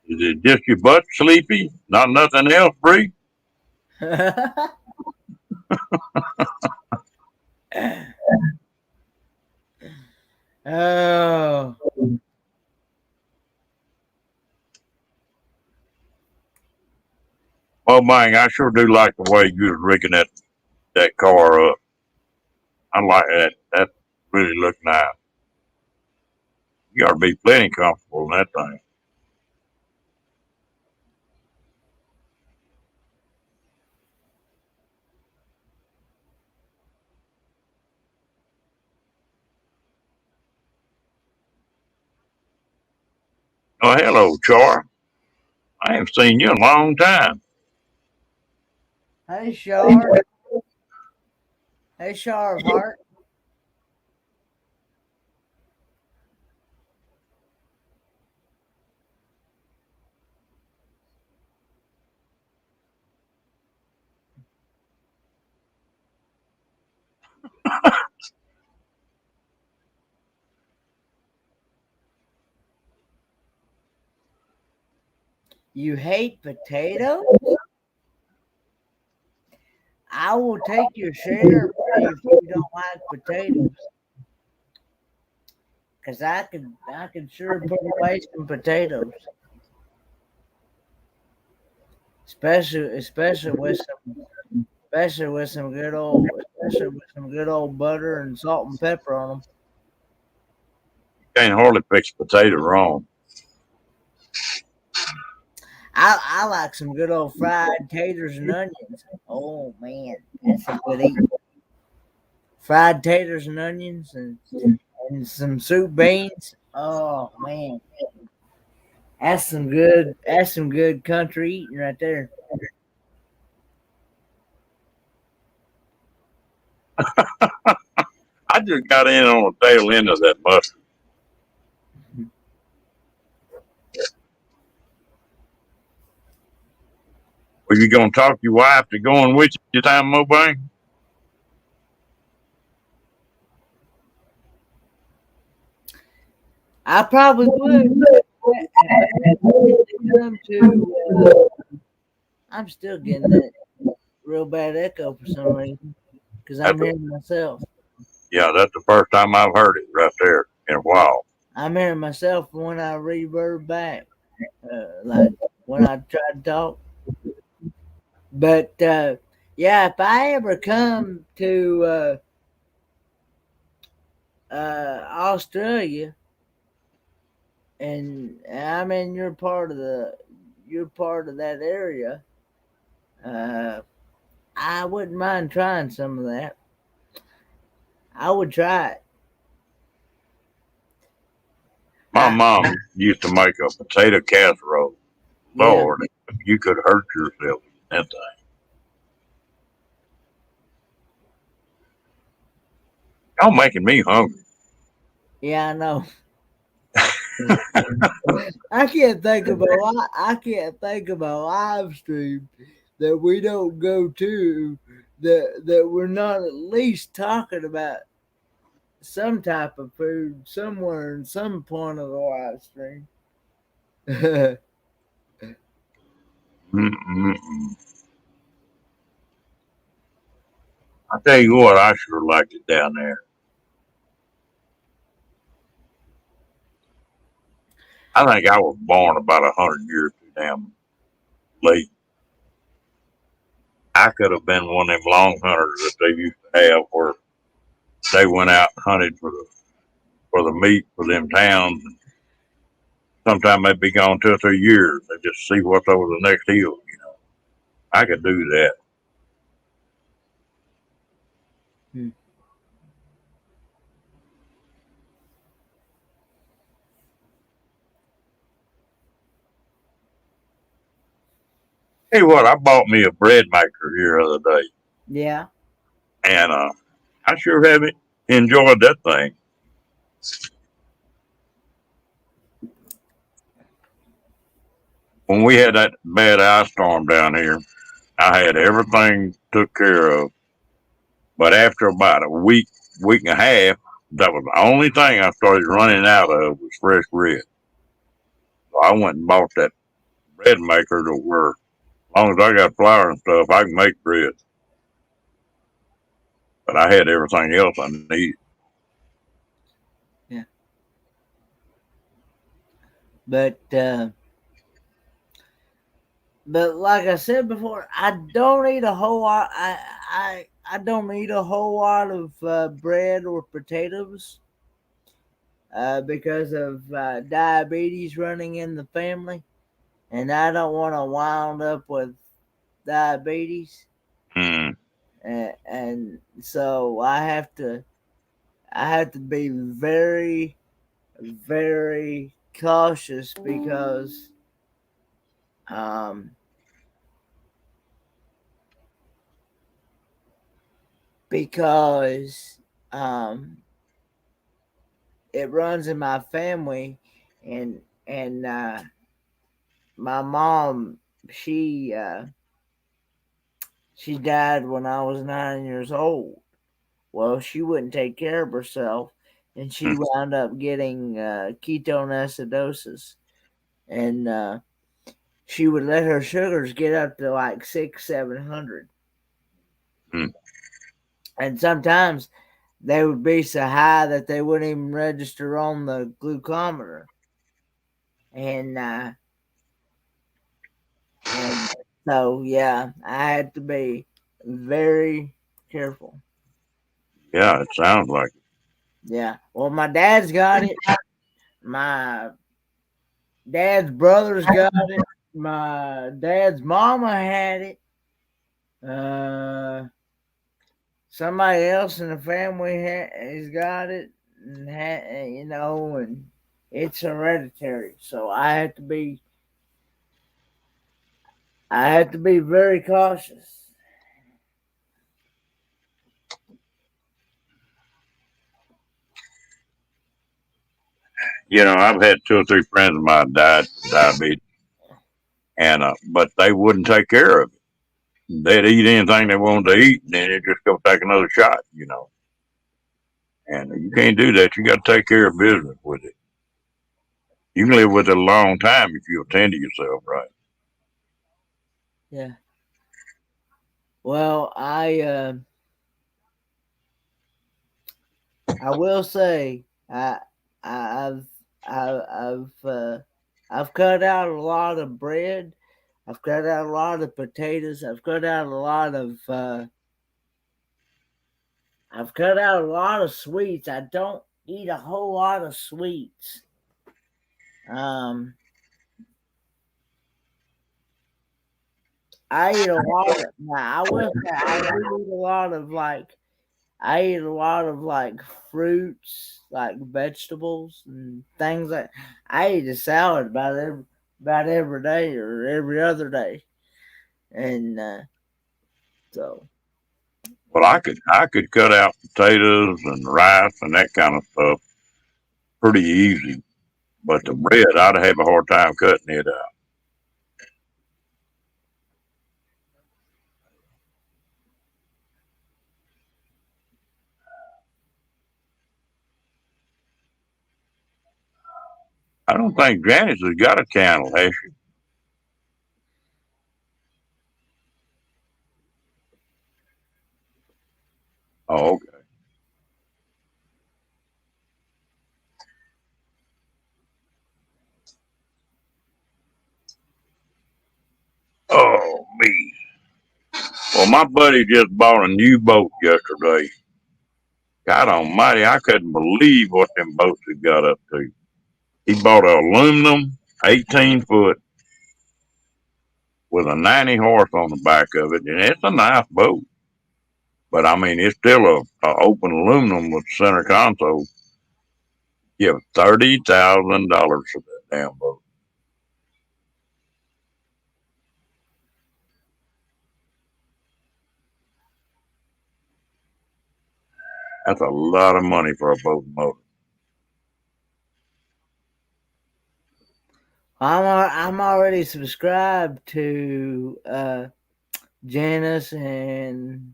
Is it just your butt sleepy? Not nothing else, Bree? Oh. Oh, man, I sure do like the way you was rigging that car up. I like that. That really looks nice. You ought to be plenty comfortable in that thing. Oh, hello, Char. I haven't seen you in a long time. Hey, Shar. Hey, Shar of Heart. You hate potatoes? I will take your share if you don't like potatoes. Cause I can sure put away some potatoes. Especially with some good old especially with some good old butter and salt and pepper on them. Can't hardly fix a potato wrong. I like some good old fried taters and onions. Oh man, that's a good eat. Fried taters and onions and some soup beans. Oh man, that's some good country eating right there. I just got in on the tail end of that mustard. Were you gonna talk your wife to going with you time, Mobang? I probably would. Come to, I'm still getting that real bad echo for some reason because I'm That's hearing myself. Yeah, that's the first time I've heard it right there in a while. I'm hearing myself when I reverb back, like when I try to talk. But yeah, if I ever come to Australia, and I'm in you're part of that area, uh, I wouldn't mind trying some of that. I would try it. My mom used to make a potato casserole. Yeah, Lord, you could hurt yourself in that thing. Y'all making me hungry. yeah, I know. I can't think of a live stream that we don't go to that we're not at least talking about some type of food somewhere in some point of the live stream. Mm-mm-mm. I tell you what, I sure liked it down there. I think I was born about 100 years too damn late. I could have been one of them long hunters that they used to have where they went out and hunted for the meat for them towns. Sometimes they'd be gone 2 or 3 years. They just see what's over the next hill. I could do that. Hmm. Hey, what? I bought me a bread maker here the other day, Yeah. and I sure have enjoyed that thing. When we had that bad ice storm down here, I had everything took care of. But after about a week and a half, that was the only thing I started running out of was fresh bread. So I went and bought that bread maker to where, as long as I got flour and stuff, I can make bread. But I had everything else I needed. Yeah. But like I said before, I don't eat a whole lot. I don't eat a whole lot of bread or potatoes because of diabetes running in the family, and I don't want to wind up with diabetes. Mm. And so I have to be very very cautious um because um it runs in my family, and my mom, she she died when I was 9 years old. Well, she wouldn't take care of herself, and she wound up getting ketone acidosis, and she would let her sugars get up to like 600-700, Mm. and sometimes they would be so high that they wouldn't even register on the glucometer, and so yeah, I had to be very careful. Yeah, it sounds like it. Yeah. Well, my dad's got it. My dad's brothers got it. My dad's mama had it. Somebody else in the family has got it, and and it's hereditary. So I have to be very cautious. You know, I've had 2 or 3 friends of mine died from diabetes, and but they wouldn't take care of it. They'd eat anything they wanted to eat, and then they just go take another shot. You know, and you can't do that. You got to take care of business with it. You can live with it a long time if you attend to yourself right. Yeah. Well, I will say I've I've cut out a lot of bread. I've cut out a lot of potatoes. I've cut out a lot of sweets. I don't eat a whole lot of sweets. Um, I eat a lot of. Now, I will say I do eat a lot of I eat a lot of fruits, like vegetables and things like. I eat a salad about every day or every other day, and so Well, I could cut out potatoes and rice and that kind of stuff pretty easy, but the bread I'd have a hard time cutting it out. I don't think Janice has got a channel, has she? Oh, okay. Oh me. Well, my buddy just bought a new boat yesterday. God Almighty, I couldn't believe what them boats had got up to. He bought an aluminum 18 foot with a 90 horse on the back of it, and it's a nice boat. But I mean, it's still a open aluminum with center console. Give $30,000 for that damn boat. That's a lot of money for a boat motor. I'm already subscribed to Janice and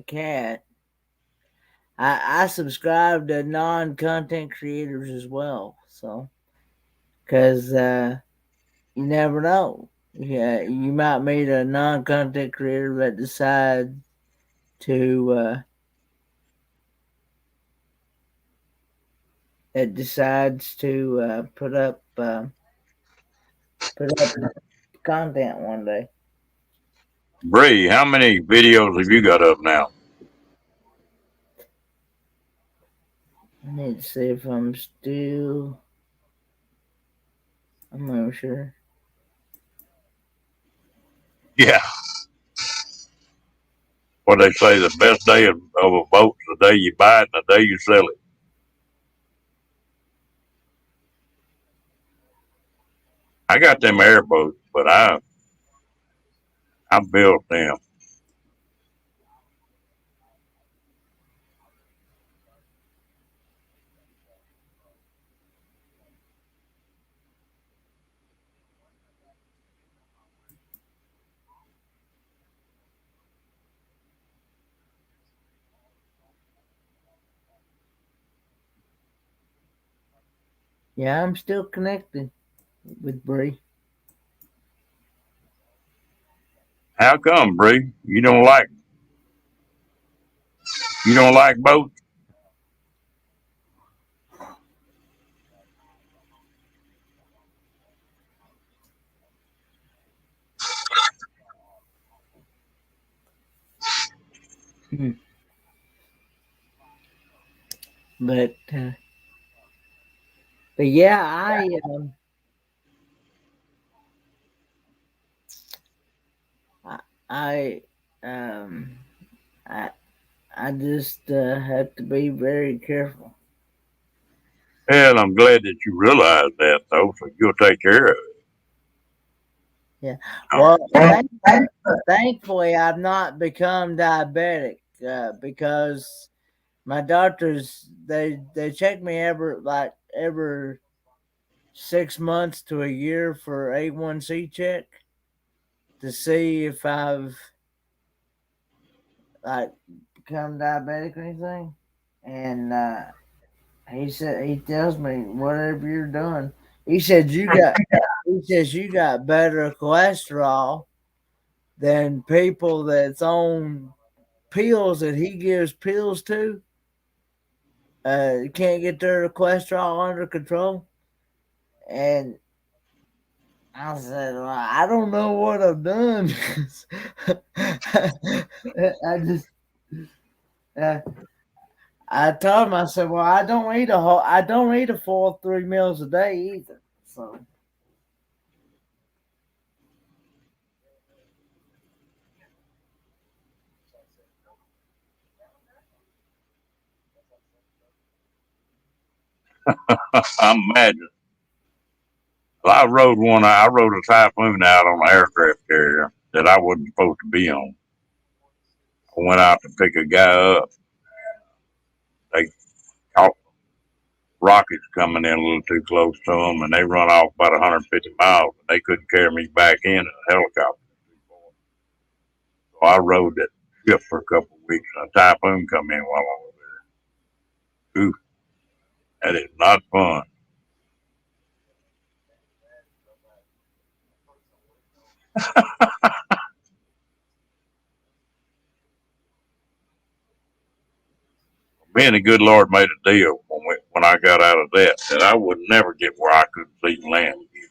Cat. I subscribe to non-content creators as well. So, because you never know. Yeah, you might meet a non-content creator that to uh, decides to put up content one day. Bree, how many videos have you got up now? I need to see if I'm still. I'm not sure. Yeah. What they say, the best day of a boat's the day you buy it and the day you sell it. I got them airboats, but I built them. Yeah, I'm still connected with Bree. How come, Bree? You don't like boats? Hmm. But yeah, I I um I I just have to be very careful. And I'm glad that you realize that, though, so you'll take care of it. Yeah. Oh, Well, thankfully, I've not become diabetic because my doctors they check me every 6 months to a year for A1C check to see if I've like become diabetic or anything. And he tells me whatever you're doing. He said you got he says you got better cholesterol than people that's on pills that he gives pills to. Can't get their cholesterol under control. And I said, well, I don't know what I've done. I just, uh, I told him, I said, well, I don't eat a full 3 meals a day either. So, I imagine. Well, I rode a Typhoon out on an aircraft carrier that I wasn't supposed to be on. I went out to pick a guy up. They caught rockets coming in a little too close to them, and they run off about 150 miles, and they couldn't carry me back in a helicopter. So I rode that ship for a couple of weeks, and a typhoon come in while I was there. Ooh, that is not fun. Me and the good Lord made a deal when I got out of that I would never get where I couldn't see land again.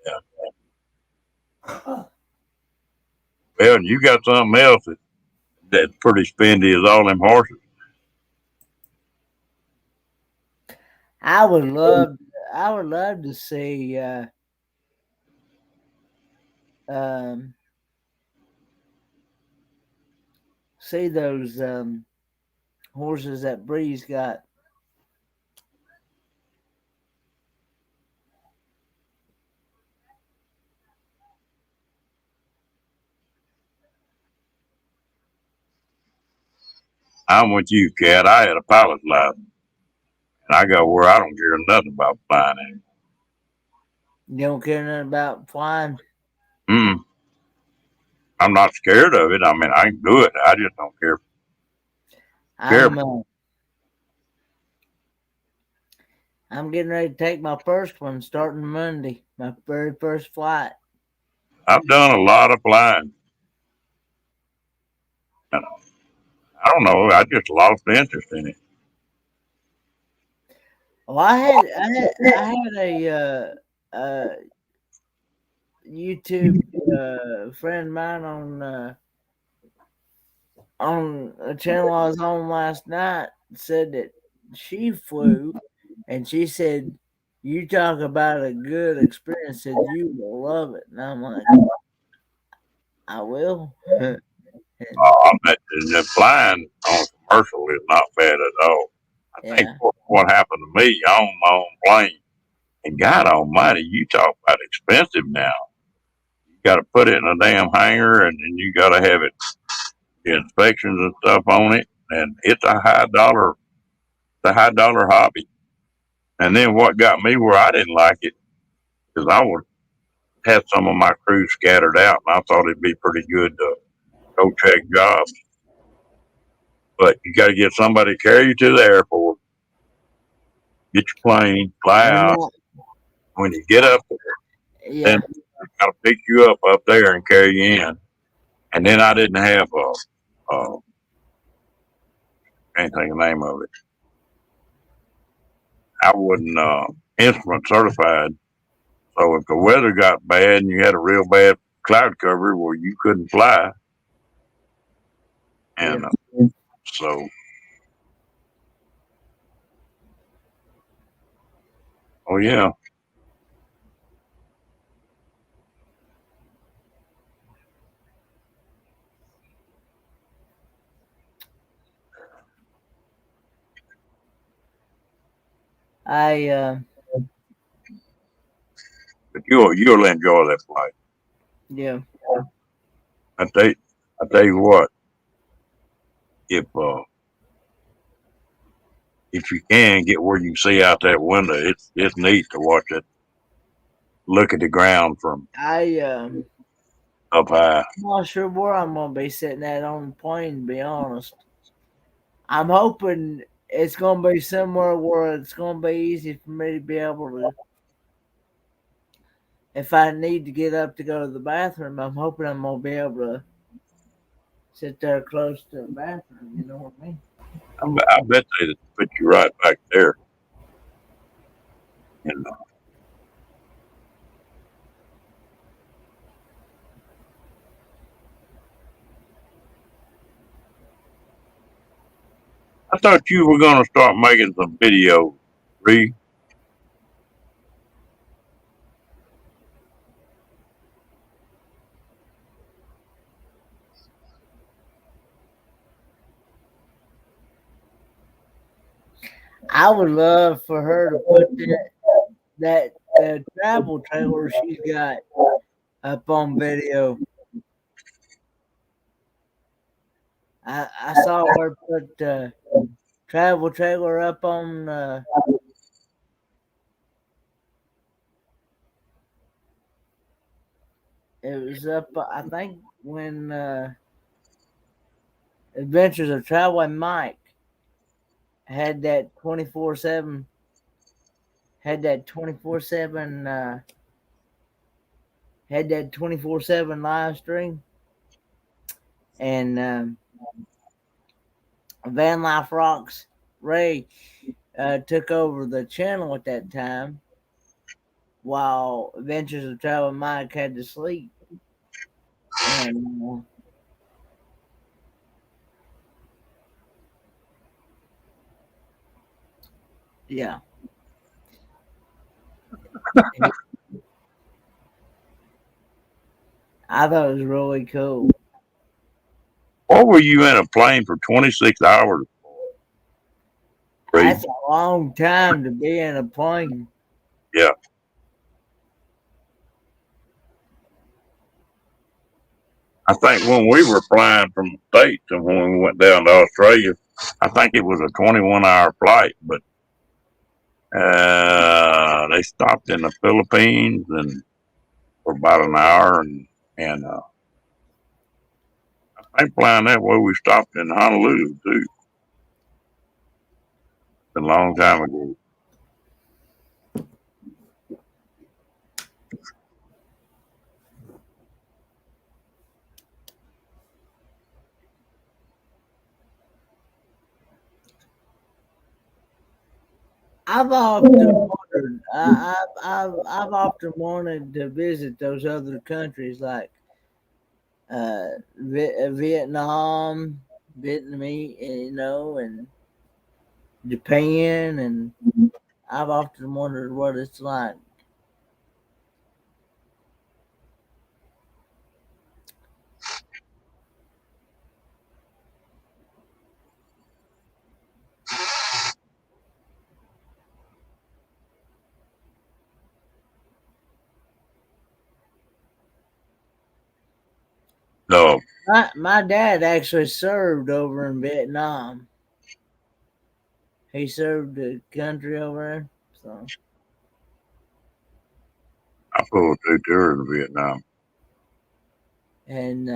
Yeah. Well, and you got something else that's pretty spendy as all them horses. I would love, I would love to um, see those horses that Breeze got. I'm with you, Cat. I had a pilot's license, and I got where I don't care nothing about flying anymore. You don't care nothing about flying. Mm, I'm not scared of it. I mean, I can do it. I just don't care. I'm uh, I'm getting ready to take my first one starting Monday. My very first flight. I've done a lot of flying. And I don't know. I just lost interest in it. Well, I had a YouTube friend of mine on a channel I was on last night said that she flew, and she said, "You talk about a good experience, said you will love it." And I'm like, "I will." And The flying on commercial is not bad at all. I think yeah, what happened to me, I own my own plane. And God Almighty, you talk about expensive now. You got to put it in a damn hangar, and then you got to have it inspections and stuff on it, and it's a high dollar hobby. And then what got me where I didn't like it is I would had some of my crew scattered out, and I thought it'd be pretty good to go check jobs. But you got to get somebody to carry you to the airport, get your plane, fly and out. when you get up there, Yeah. then I gotta pick you up there and carry you in. And then I didn't have can't think of the name of it. I wasn't instrument certified. So if the weather got bad and you had a real bad cloud cover, well, you couldn't fly. And so, oh yeah, I but you'll enjoy that flight. yeah. I tell I tell you what, if you can get where you can see out that window, it's neat to watch it. Look at the ground from I up high. I'm not sure where I'm gonna be sitting at on the plane, to be honest. I'm hoping it's gonna be somewhere where it's gonna be easy for me to be able to, if I need to get up to go to the bathroom, I'm hoping I'm gonna be able to sit there close to the bathroom, you know what I mean? I bet they put you right back there. And I thought you were gonna start making some videos, Ree. I would love for her to put that travel trailer she's got up on video. I saw her put travel trailer up on it was up I think when Adventures of Travel and Mike had that 24/7 had that 24/7 had that 24/7 live stream, and Van Life Rocks Ray took over the channel at that time while Adventures of Travel and Mike had to sleep. And yeah, I thought it was really cool. What were you in a plane for 26 hours? Ree? That's a long time to be in a plane. Yeah. I think when we were flying from the States and when we went down to Australia, I think it was a 21-hour flight, but they stopped in the Philippines and for about an hour, and I think flying that way we stopped in Honolulu too. A long time ago. I've often wondered. I've often wanted to visit those other countries like Vietnam, Vietnamese, and Japan, and I've often wondered what it's like. No, My dad actually served over in Vietnam. He served the country over there, so I pulled 2 tours in Vietnam. and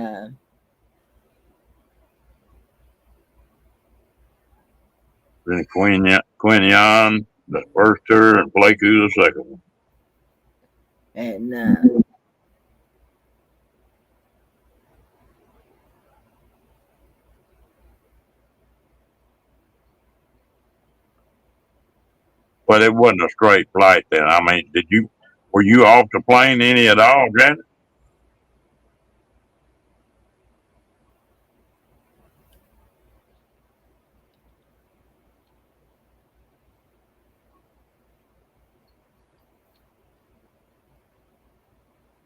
Then Queen Yan, the first tour, and Pleiku the second one. And But it wasn't a straight flight then. I mean, were you off the plane any at all, Janet?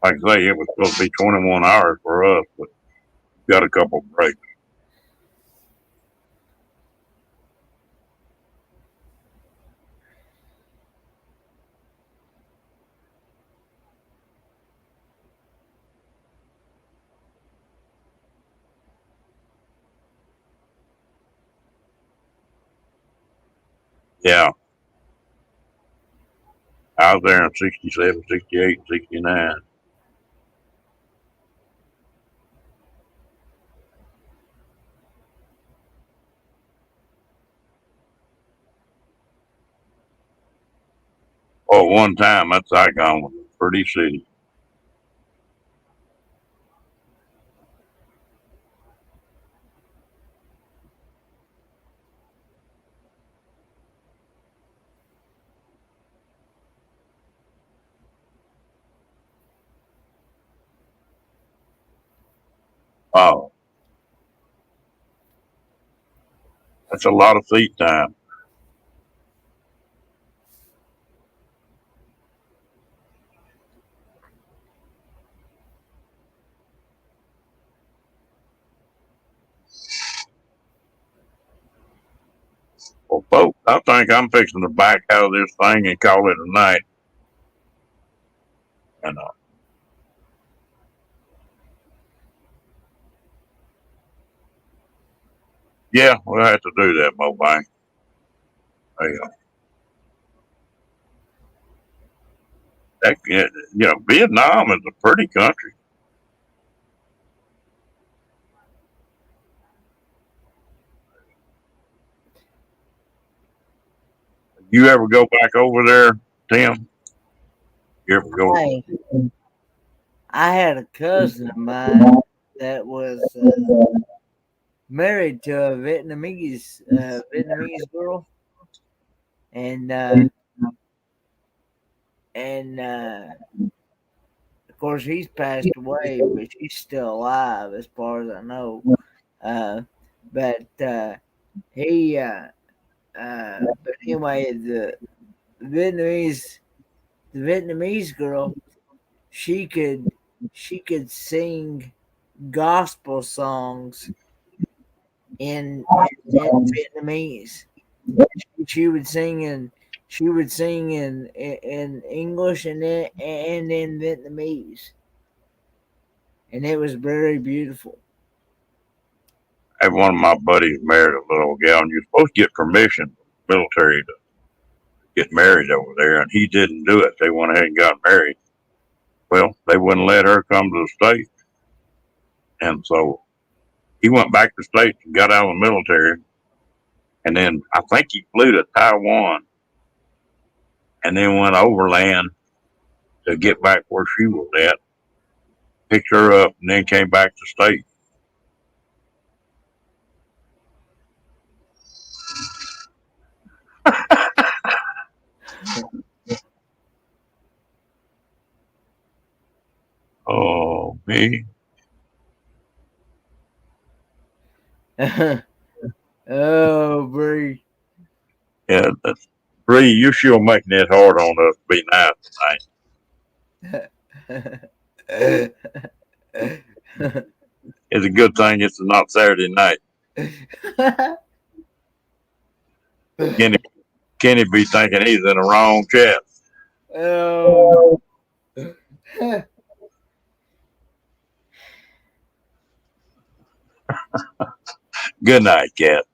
Like I say, it was supposed to be 21 hours for us, but got a couple breaks. Yeah. I was there in 67, 68, 69. Oh, one time, that Saigon was a pretty city. Oh, that's a lot of seat time. Well, folks, I think I'm fixing to back out of this thing and call it a night. And yeah, we'll have to do that, Mo Bang. Yeah. Vietnam is a pretty country. You ever go back over there, Tim? You ever go? hey, I had a cousin of mine that was married to a Vietnamese girl, and of course he's passed away, but she's still alive as far as I know. Uh, but he but anyway, Vietnamese the Vietnamese girl, she could sing gospel songs in Vietnamese. She would sing in English and in Vietnamese, and it was very beautiful. I had one of my buddies married a little gal, and you're supposed to get permission from the military to get married over there, and he didn't do it. They went ahead and got married. Well, they wouldn't let her come to the States. And so he went back to the States and got out of the military. And then I think he flew to Taiwan and then went overland to get back where she was at, picked her up, and then came back to the States. Oh, me. Oh, Bree. Yeah, that's Bree, you sure making it hard on us to be nice tonight. It's a good thing it's not Saturday night. Kenny be thinking he's in the wrong chat. Oh. Good night, Cat.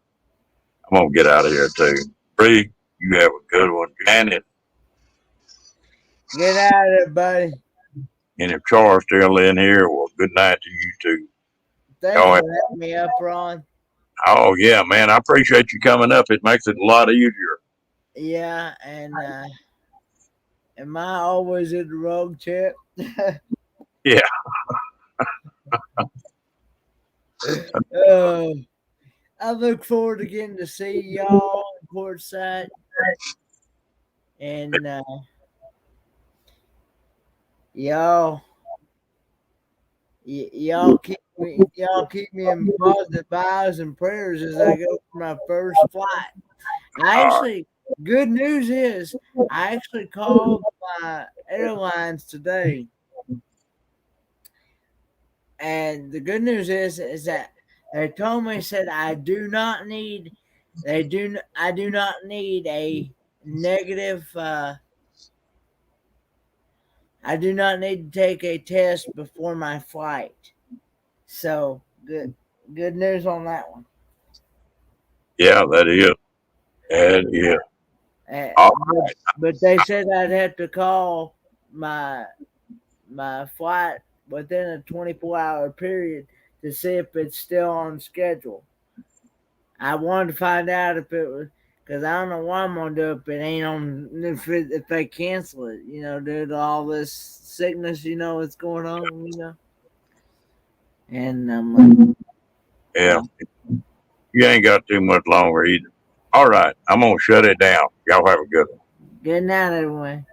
I'm gonna get out of here too. Bree, you have a good one. Janet. Get out of there, buddy. And if Charles still in here, well, good night to you too. Thanks for having me up, Ron. Oh yeah, man, I appreciate you coming up. It makes it a lot easier. Yeah, and Am I always in the wrong chat? Yeah. I look forward to getting to see y'all in courtside, and y'all, y'all keep me in positive vibes and prayers as I go for my first flight. Good news is, I actually called my airlines today, and the good news is that they told me, said I do not need I do not need a negative. I do not need to take a test before my flight. So good news on that one. Yeah, that is. That is. Uh, All but they said I'd have to call my flight within a 24-hour period to see if it's still on schedule. I wanted to find out if it was, because I don't know what I'm gonna do if it ain't on, if they cancel it, due to all this sickness, that's going on, and I'm like, yeah. You ain't got too much longer either. All right. I'm going to shut it down. Y'all have a good one. good night, everyone.